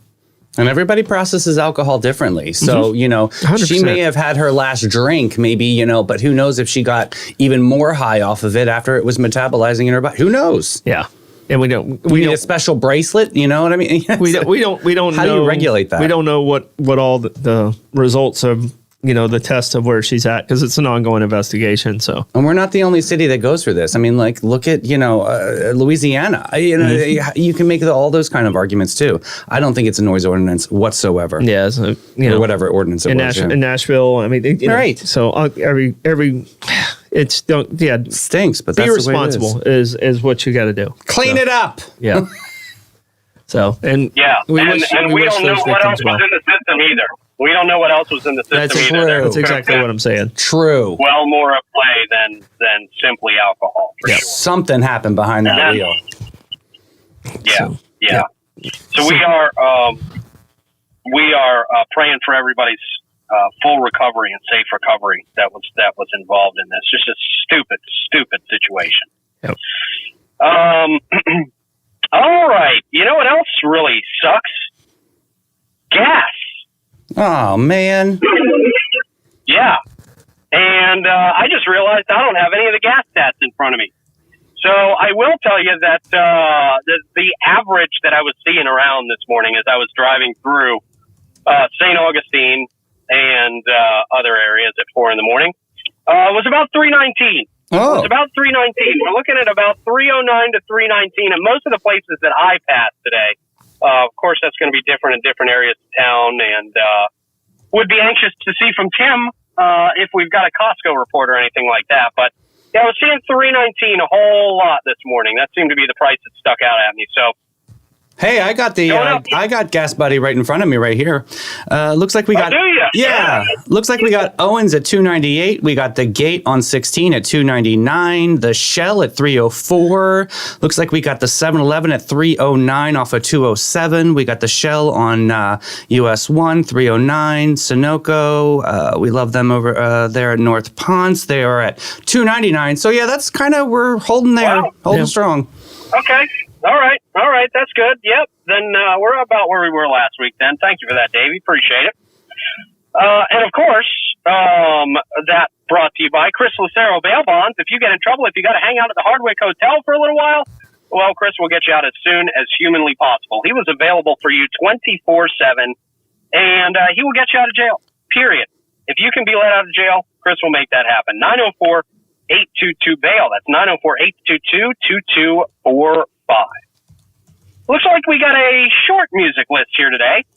And everybody processes alcohol differently. So, 100%. She may have had her last drink, maybe, but who knows if she got even more high off of it after it was metabolizing in her body. Who knows? Yeah. And we don't. We need a special bracelet. You know what I mean? We don't. How know, do you regulate that? We don't know what all the results of the test of where she's at, because it's an ongoing investigation. So, and we're not the only city that goes through this. I mean, like, look at Louisiana. You can make all those kind of arguments too. I don't think it's a noise ordinance whatsoever. Yeah, so, or whatever ordinance it was. In Nashville, I mean, right. So every it's stinks, but be that's responsible the way it is what you got to do. Clean it up. Yeah. So and we don't know what else was in the system either. We don't know what else was in the system That's either. True. That's exactly what I'm saying. True. Well, more at play than simply alcohol. For sure. Something happened behind that wheel. Yeah. So we are praying for everybody's full recovery and safe recovery that was involved in this. Just a stupid situation. Yep. All right. You know what else really sucks? Gas. Oh, man. Yeah. And I just realized I don't have any of the gas stats in front of me. So I will tell you that the average that I was seeing around this morning as I was driving through St. Augustine and other areas at 4 a.m. Was about 319. Oh. It was about 319. We're looking at about 309 to 319 at most of the places that I passed today. Of course, that's going to be different in different areas of town, and would be anxious to see from Tim if we've got a Costco report or anything like that. But yeah, I was seeing 319 a whole lot this morning. That seemed to be the price that stuck out at me. So, hey, I got I got Gas Buddy right in front of me right here. Looks like we got. Do you? Yeah. Looks like we got Owens at 298. We got the Gate on 16 at 299. The Shell at 304. Looks like we got the 7-Eleven at 309 off of 207. We got the Shell on US 1 309. Sunoco. We love them over there at North Ponce. They are at 299. So yeah, that's kind of we're holding there, holding strong. Okay. All right. That's good. Yep. Then we're about where we were last week then. Thank you for that, Davey. Appreciate it. And of course, that brought to you by Chris Lucero Bail Bonds. If you get in trouble, if you got to hang out at the Hardwick Hotel for a little while, well, Chris will get you out as soon as humanly possible. He was available for you 24/7, and he will get you out of jail, period. If you can be let out of jail, Chris will make that happen. 904-822-BAIL. That's 904-822-2245. Looks like we got a short music list here today.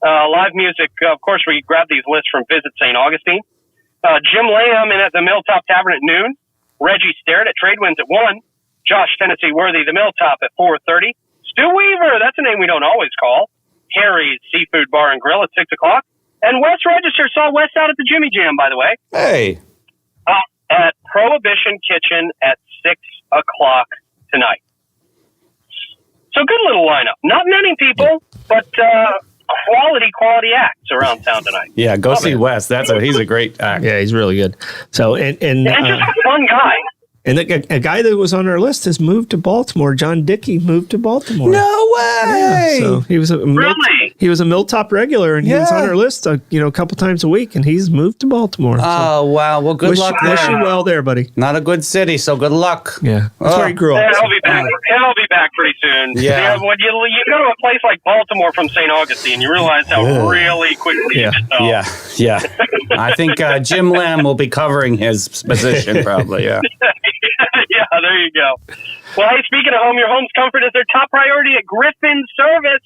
Live music, of course, we grab these lists from Visit St. Augustine. Jim Lamb in at the Milltop Tavern at noon. Reggie Starrett at Trade Winds at 1. Josh Tennessee Worthy, the Milltop at 4:30. Stu Weaver, that's a name we don't always call. Harry's Seafood Bar and Grill at 6 o'clock. And Wes Register saw Wes out at the Jimmy Jam, by the way. Hey. At Prohibition Kitchen at 6 o'clock tonight. So good little lineup. Not many people, but quality acts around town tonight. Yeah, go see Wes. He's a great act. Yeah, he's really good. So and just a fun guy. And a guy that was on our list has moved to Baltimore. John Dickey moved to Baltimore. No way! Yeah, so he was a Milltop regular, and he was on our list a couple times a week, and he's moved to Baltimore. Oh, wow. Well, good luck there. Wish you well there, buddy. Not a good city, so good luck. Yeah. That's where he grew up. He'll be back. He'll be back pretty soon. Yeah. When you go to a place like Baltimore from St. Augustine, you realize how really quickly you get home. Yeah. I think Jim Lamb will be covering his position probably, yeah. Yeah, there you go. Well, hey, speaking of home, your home's comfort is their top priority at Griffin Service.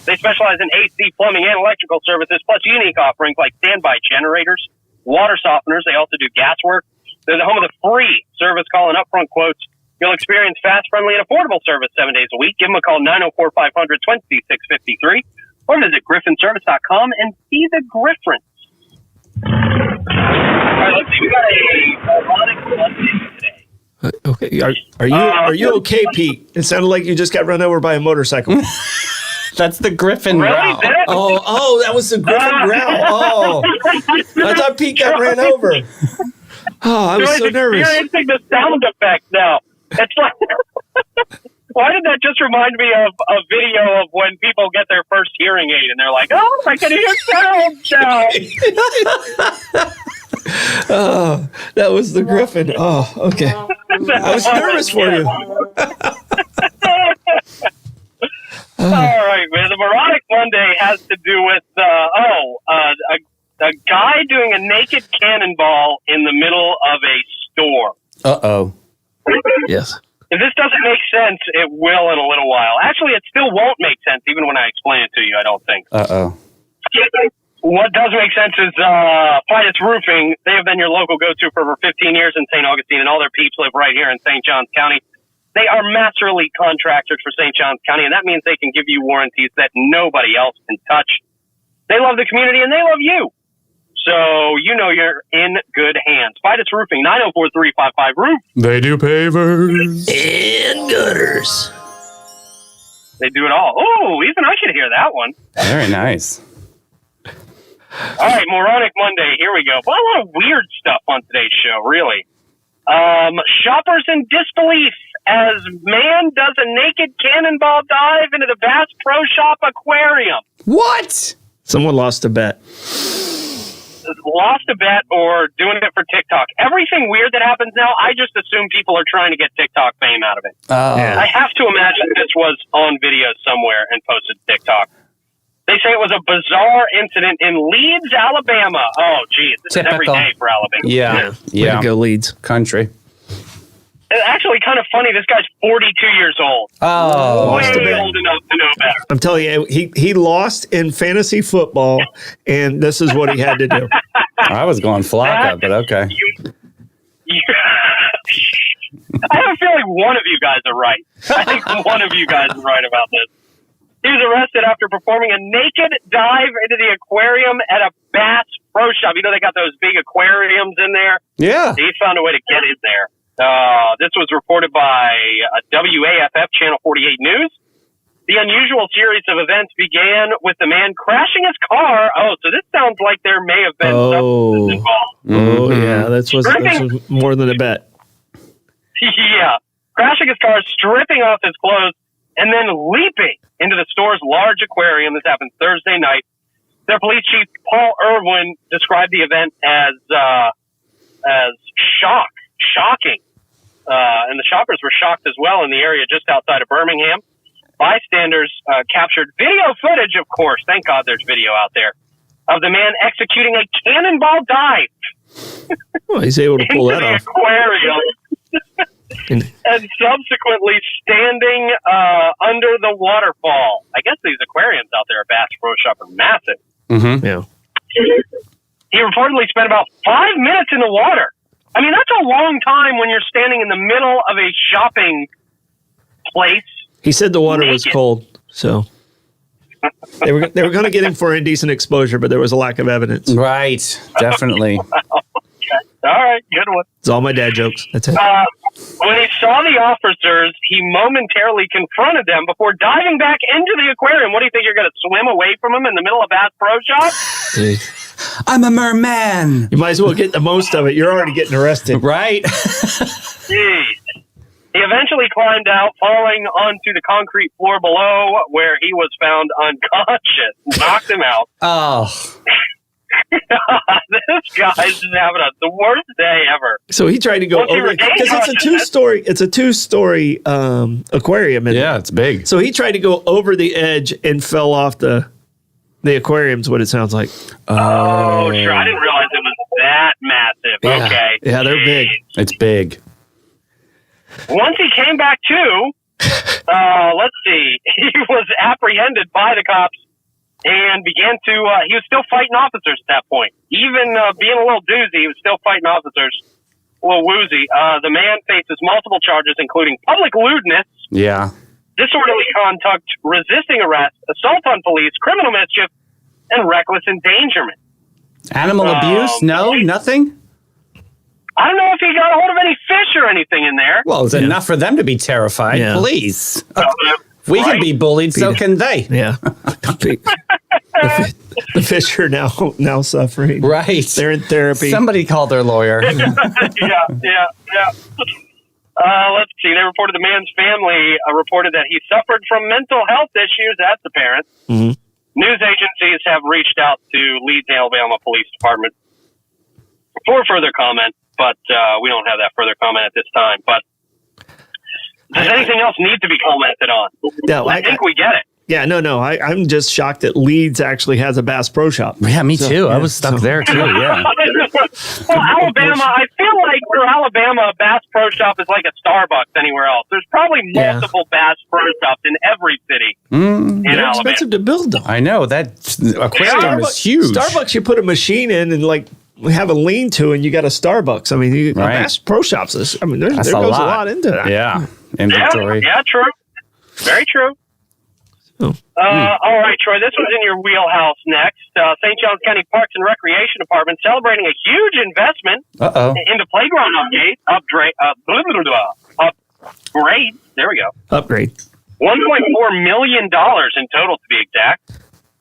They specialize in AC, plumbing, and electrical services, plus unique offerings like standby generators, water softeners. They also do gas work. They're the home of the free service call and upfront quotes. You'll experience fast, friendly, and affordable service 7 days a week. Give them a call, 904-500-2653, or visit griffinservice.com and see the Griffins. All right, let's see. We got a robotic update today. Okay, are you okay, Pete? It sounded like you just got run over by a motorcycle. That's the Griffin Really? growl. Oh, that was the Griffin growl. Oh, I thought Pete got ran over. Oh, I was so nervous. Experiencing the sound effect now. It's like, why did that just remind me of a video of when people get their first hearing aid and they're like, oh, I can hear sound now. Oh, that was the Griffin. Oh, okay. I was nervous for you. All right, man. The Moronic Monday has to do with a guy doing a naked cannonball in the middle of a store. Uh-oh. Yes. If this doesn't make sense, it will in a little while. Actually, it still won't make sense even when I explain it to you, I don't think. Uh-oh. What does make sense is Fidus Roofing. They have been your local go-to for over 15 years in St. Augustine, and all their peeps live right here in St. Johns County. They are master elite contractors for St. Johns County, and that means they can give you warranties that nobody else can touch. They love the community, and they love you. So you know you're in good hands. Fidus Roofing, 904-355-ROOF. They do pavers. And gutters. They do it all. Oh, even I could hear that one. Very nice. All right, Moronic Monday. Here we go. Well, a lot of weird stuff on today's show, really. Shoppers in disbelief as man does a naked cannonball dive into the Bass Pro Shop aquarium. What? Someone lost a bet. Lost a bet or doing it for TikTok. Everything weird that happens now, I just assume people are trying to get TikTok fame out of it. Oh. Yeah. I have to imagine this was on video somewhere and posted to TikTok. They say it was a bizarre incident in Leeds, Alabama. Oh, geez. This is every day for Alabama. Yeah. Way to go, Leeds. Country. It's actually kind of funny. This guy's 42 years old. Oh. Way old enough to know better. I'm telling you, he lost in fantasy football, and this is what he had to do. I was going Flocka, but okay. I have a feeling one of you guys are right. I think one of you guys is right about this. He was arrested after performing a naked dive into the aquarium at a Bass Pro Shop. You know, they got those big aquariums in there. Yeah. He found a way to get in there. This was reported by WAFF Channel 48 News. The unusual series of events began with the man crashing his car. Oh, so this sounds like there may have been substances involved. Oh, yeah. This was more than a bet. Yeah. Crashing his car, stripping off his clothes, and then leaping into the store's large aquarium. This happened Thursday night. Their police chief, Paul Irwin, described the event as shocking. And the shoppers were shocked as well in the area just outside of Birmingham. Bystanders captured video footage, of course. Thank God there's video out there of the man executing a cannonball dive. Well, he's able to pull that off. Aquarium. And subsequently standing under the waterfall. I guess these aquariums out there at Bass Pro Shop are massive. Mm-hmm. Yeah. He reportedly spent about 5 minutes in the water. I mean, that's a long time when you're standing in the middle of a shopping place. He said the water was cold, so they were going to get him for indecent exposure, but there was a lack of evidence. Right. Definitely. Okay. All right. Good one. It's all my dad jokes. That's it. When he saw the officers, he momentarily confronted them before diving back into the aquarium. What do you think? You're going to swim away from him in the middle of Bass Pro Shop? I'm a merman. You might as well get the most of it. You're already getting arrested. Right. Jeez. He eventually climbed out, falling onto the concrete floor below, where he was found unconscious. Knocked him out. Oh. This guy's just having the worst day ever. So he tried to go over because it's a two-story. It's a two-story aquarium. Yeah, it's big. So he tried to go over the edge and fell off the aquarium's what it sounds like. Oh, sure. I didn't realize it was that massive. Yeah. Okay. Yeah, they're big. It's big. Once he came back to, let's see, he was apprehended by the cops and began to, he was still fighting officers at that point. Even being a little doozy, he was still fighting officers, a little woozy. The man faces multiple charges, including public lewdness, disorderly conduct, resisting arrest, assault on police, criminal mischief, and reckless endangerment. Animal abuse? No, nothing? I don't know if he got a hold of any fish or anything in there. Well, it's enough for them to be terrified. Yeah. Please. We can be bullied, so can they. Yeah. The fish are now suffering. Right. They're in therapy. Somebody call their lawyer. Yeah. Let's see. They reported the man's family reported that he suffered from mental health issues. That's apparent. Mm-hmm. News agencies have reached out to Leeds, Alabama Police Department for further comment, but we don't have that further comment at this time. But does anything else need to be commented on? No, I think we get it. Yeah, no. I'm just shocked that Leeds actually has a Bass Pro Shop. Yeah, me too. I was stuck there too. Yeah. Well, Alabama, I feel like for Alabama, a Bass Pro Shop is like a Starbucks anywhere else. There's probably multiple Bass Pro Shops in every city in They're Alabama. expensive to build, though. I know that aquarium is huge. Starbucks, you put a machine in and like have a lean-to, and you got a Starbucks. I mean, Bass Pro Shops. There goes a lot into that. Yeah, inventory. Yeah, true. Very true. All right, Troy, this was in your wheelhouse next. St. Johns County Parks and Recreation Department celebrating a huge investment into playground upgrade. There we go. Upgrade. $1.4 million in total, to be exact.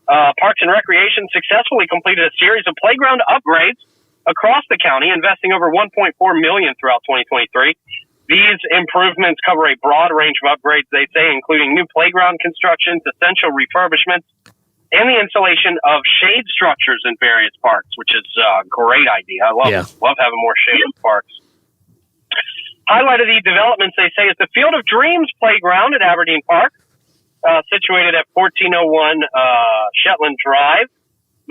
Parks and Recreation successfully completed a series of playground upgrades across the county, investing over $1.4 million throughout 2023. These improvements cover a broad range of upgrades, they say, including new playground constructions, essential refurbishments, and the installation of shade structures in various parks, which is a great idea. I love having more shade in parks. Highlight of the developments, they say, is the Field of Dreams Playground at Aberdeen Park, situated at 1401 Shetland Drive.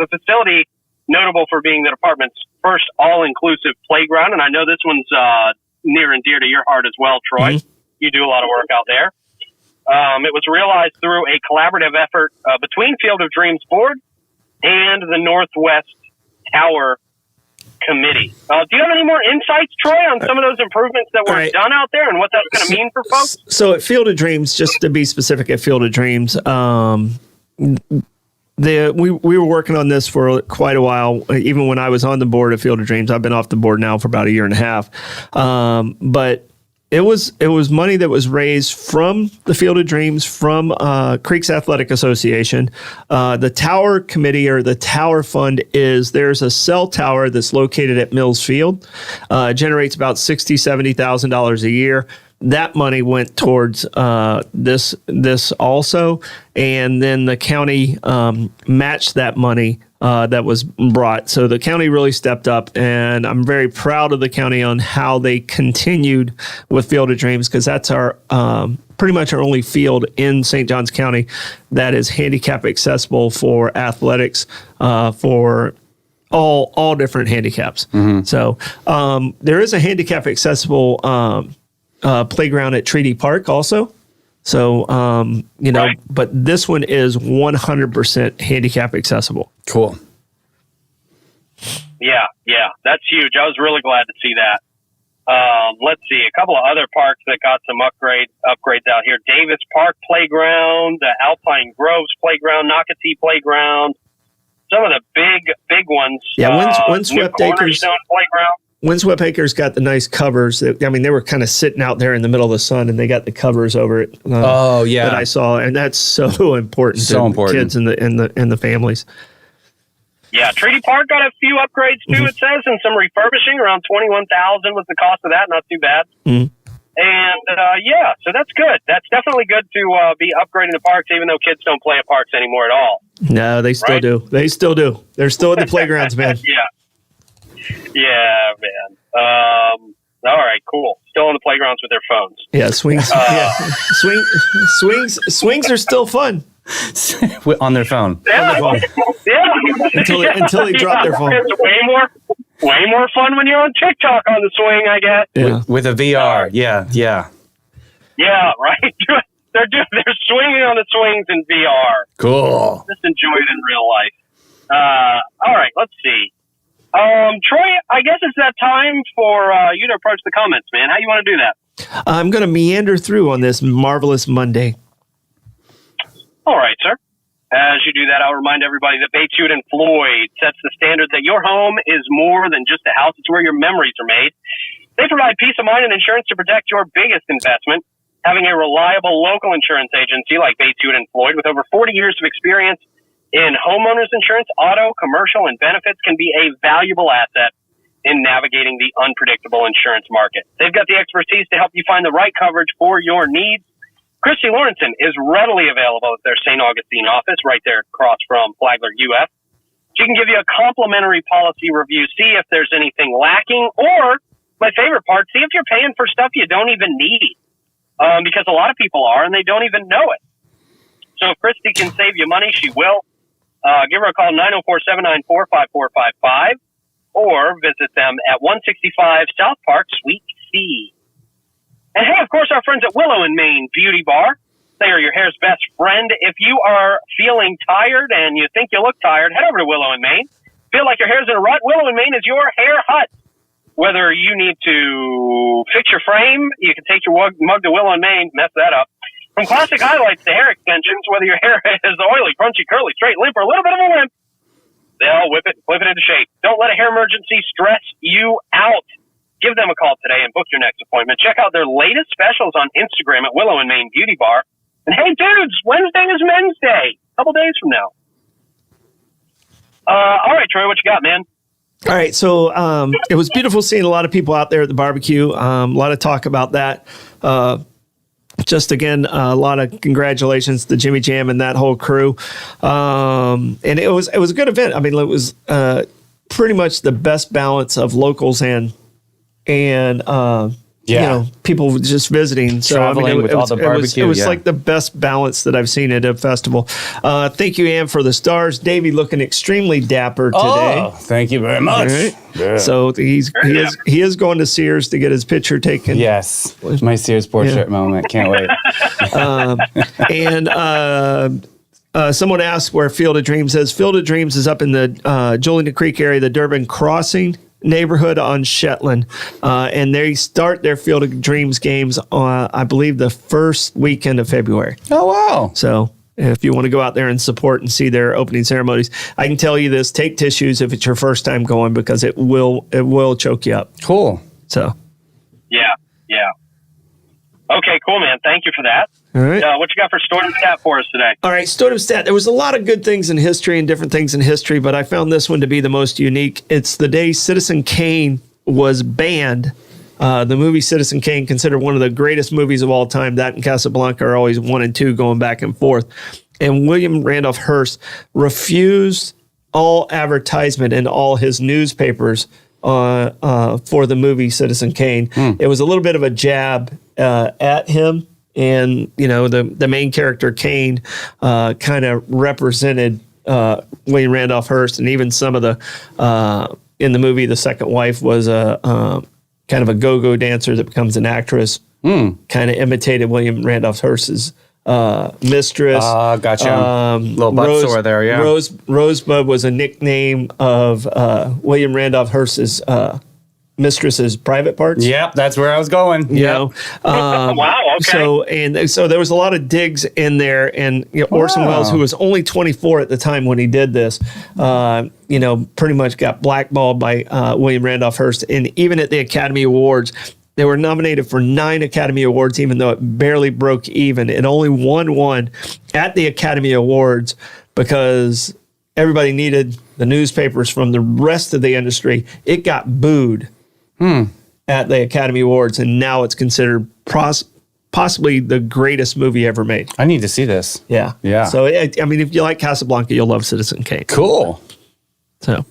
The facility, notable for being the department's first all-inclusive playground, and I know this one's near and dear to your heart as well, Troy. Mm-hmm. You do a lot of work out there. It was realized through a collaborative effort between Field of Dreams Board and the Northwest Tower Committee. Do you have any more insights, Troy, on some of those improvements that were done out there and what that's going to mean for folks? So at Field of Dreams, just to be specific, at Field of Dreams, we were working on this for quite a while. Even when I was on the board of Field of Dreams, I've been off the board now for about a year and a half. But it was money that was raised from the Field of Dreams, from Creeks Athletic Association. The Tower Committee, or the Tower Fund, there's a cell tower that's located at Mills Field. Generates about $60,000-$70,000 a year. That money went towards this also, and then the county matched that money that was brought. So the county really stepped up, and I'm very proud of the county on how they continued with Field of Dreams, because that's our pretty much our only field in St. Johns County that is handicap accessible for athletics for all different handicaps. Mm-hmm. So there is a handicap accessible playground at Treaty Park also. So, but this one is 100% handicap accessible. Cool. Yeah, that's huge. I was really glad to see that. Let's see, a couple of other parks that got some upgrades out here. Davis Park Playground, the Alpine Groves Playground, Nocatee Playground, some of the big ones. Yeah, Windswept Acres Playground. Windswept Acres got the nice covers. They were kind of sitting out there in the middle of the sun, and they got the covers over it. That I saw, and that's so important. Kids and the families. Yeah, Treaty Park got a few upgrades too. Mm-hmm. It says, and some refurbishing. Around $21,000 was the cost of that. Not too bad. Mm-hmm. And so that's good. That's definitely good to be upgrading the parks, even though kids don't play at parks anymore at all. No, they still do. They still do. They're still at the playgrounds, man. Yeah, man. All right, cool. Still on the playgrounds with their phones. Yeah, swings. Swings are still fun on their phone. Yeah, until they drop their phone. It's way more fun when you're on TikTok on the swing, I guess. Yeah. With a VR. Yeah. Yeah, right. They're swinging on the swings in VR. Cool. Just enjoy it in real life. All right, let's see. Troy, I guess it's that time for you to approach the comments, man. How you want to do that? I'm going to meander through on this marvelous Monday. All right, sir. As you do that, I'll remind everybody that Hewitt and Floyd sets the standard that your home is more than just a house. It's where your memories are made. They provide peace of mind and insurance to protect your biggest investment. Having a reliable local insurance agency like Hewitt and Floyd with over 40 years of experience in homeowners insurance, auto, commercial, and benefits can be a valuable asset in navigating the unpredictable insurance market. They've got the expertise to help you find the right coverage for your needs. Christy Lawrenson is readily available at their St. Augustine office right there across from Flagler UF. She can give you a complimentary policy review, see if there's anything lacking, or, my favorite part, see if you're paying for stuff you don't even need, because a lot of people are and they don't even know it. So if Christy can save you money, she will. Give her a call, 904-794-5455, or visit them at 165 South Park, Suite C. And hey, of course, our friends at Willow Mane Beauty Bar. They are your hair's best friend. If you are feeling tired and you think you look tired, head over to Willow Mane. Feel like your hair's in a rut? Willow Mane is your hair hut. Whether you need to fix your frame, you can take your mug to Willow Mane, mess that up. From classic highlights to hair extensions, whether your hair is oily, crunchy, curly, straight, limp, or a little bit of a limp, they'll whip it and flip it into shape. Don't let a hair emergency stress you out. Give them a call today and book your next appointment. Check out their latest specials on Instagram at Willow Mane Beauty Bar. And hey, dudes, Wednesday is Men's Day. A couple days from now. All right, Troy, what you got, man? All right, so it was beautiful seeing a lot of people out there at the barbecue. A lot of talk about that. Just again, a lot of congratulations to Jimmy Jam and that whole crew. And it was a good event. I mean, it was pretty much the best balance of locals and you know, people just visiting. So Traveling with all the barbecue. It was like the best balance that I've seen at a festival. Thank you, Ann, for the stars. Davey looking extremely dapper today. Oh, thank you very much. Right. Yeah. So he is going to Sears to get his picture taken. Yes, my Sears portrait moment. Can't wait. Someone asked where Field of Dreams is. Field of Dreams is up in the Juliana Creek area, the Durbin Crossing neighborhood on Shetland, and they start their Field of Dreams games on, I believe, the first weekend of February. Oh, wow. So if you want to go out there and support and see their opening ceremonies, I can tell you this: take tissues if it's your first time going, because it will choke you up. Cool. So Yeah. Okay, cool, man. Thank you for that. all right. What you got for STOITM stat for us today? All right, STOITM stat. There was a lot of good things in history and different things in history, but I found this one to be the most unique. It's the day Citizen Kane was banned. The movie Citizen Kane, considered one of the greatest movies of all time. That and Casablanca are always 1 and 2 going back and forth. And William Randolph Hearst refused all advertisement in all his newspapers for the movie Citizen Kane. It was a little bit of a jab at him. And, you know, the main character, Kane, kind of represented William Randolph Hearst. And even some of the, in the movie, the second wife was a kind of a go-go dancer that becomes an actress. Kind of imitated William Randolph Hearst's mistress. Gotcha. Little butt sore there, yeah. Rosebud was a nickname of William Randolph Hearst's mistress's private parts. Yep, that's where I was going. You know, Wow, okay. So there was a lot of digs in there, and you know, Orson Welles, who was only 24 at the time when he did this, you know, pretty much got blackballed by William Randolph Hearst. And even at the Academy Awards, they were nominated for 9 Academy Awards, even though it barely broke even. It only won 1 at the Academy Awards because everybody needed the newspapers from the rest of the industry. It got booed at the Academy Awards, and now it's considered possibly the greatest movie ever made. I need to see this. Yeah. So, I mean, if you like Casablanca, you'll love Citizen Kane. Cool. So.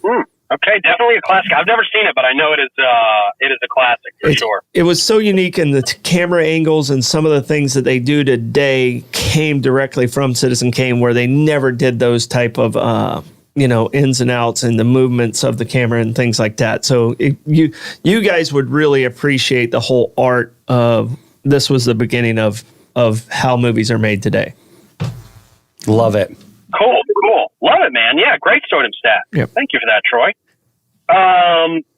Okay, definitely a classic. I've never seen it, but I know it is a classic for sure. It was so unique, and the camera angles and some of the things that they do today came directly from Citizen Kane, where they never did those type of you know, ins and outs and the movements of the camera and things like that. So you guys would really appreciate the whole art of this. Was the beginning of how movies are made today. Love it. Cool. Love it, man. Yeah, great STOITM stat. Yep. Thank you for that, Troy.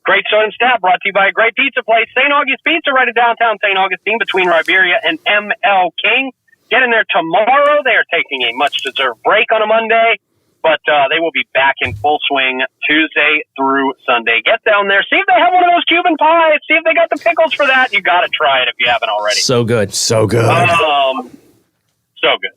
Great STOITM stat brought to you by a great pizza place, St. August Pizza, right in downtown St. Augustine between Riberia and ML King. Get in there tomorrow. They are taking a much-deserved break on a Monday, but they will be back in full swing Tuesday through Sunday. Get down there. See if they have one of those Cuban pies. See if they got the pickles for that. You got to try it if you haven't already. So good. So good. So good.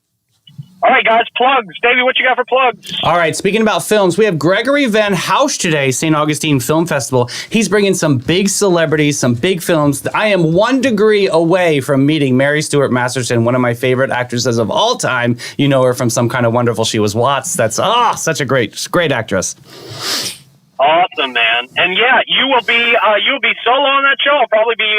All right, guys, plugs. Davey, what you got for plugs? All right, speaking about films, we have Gregory Van Housh today, St. Augustine Film Festival. He's bringing some big celebrities, some big films. I am 1 degree away from meeting Mary Stuart Masterson, one of my favorite actresses of all time. You know her from Some Kind of Wonderful. She was Watts. That's such a great actress. Awesome, man. And yeah, you will be solo on that show. I'll probably be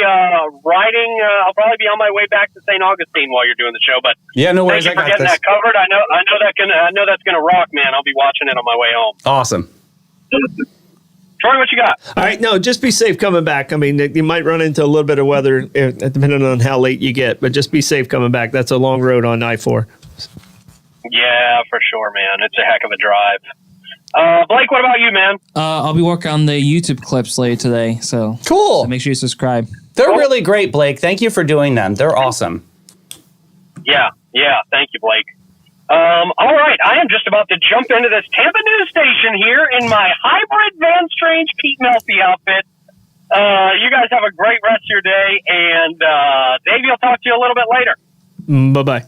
riding. I'll probably be on my way back to St. Augustine while you're doing the show. But yeah, no worries. thank you for getting that covered. I know that's gonna rock, man. I'll be watching it on my way home. Awesome. Troy, what you got? All right, no, just be safe coming back. I mean, you might run into a little bit of weather depending on how late you get, but just be safe coming back. That's a long road on I-4. Yeah, for sure, man. It's a heck of a drive. Blake, what about you, man? I'll be working on the YouTube clips later today, so cool. So make sure you subscribe. They're really great, Blake. Thank you for doing them. They're awesome. Yeah. Thank you, Blake. All right, I am just about to jump into this Tampa news station here in my hybrid Van Strange Pete Melfi outfit. You guys have a great rest of your day, and Davey will talk to you a little bit later. Bye-bye.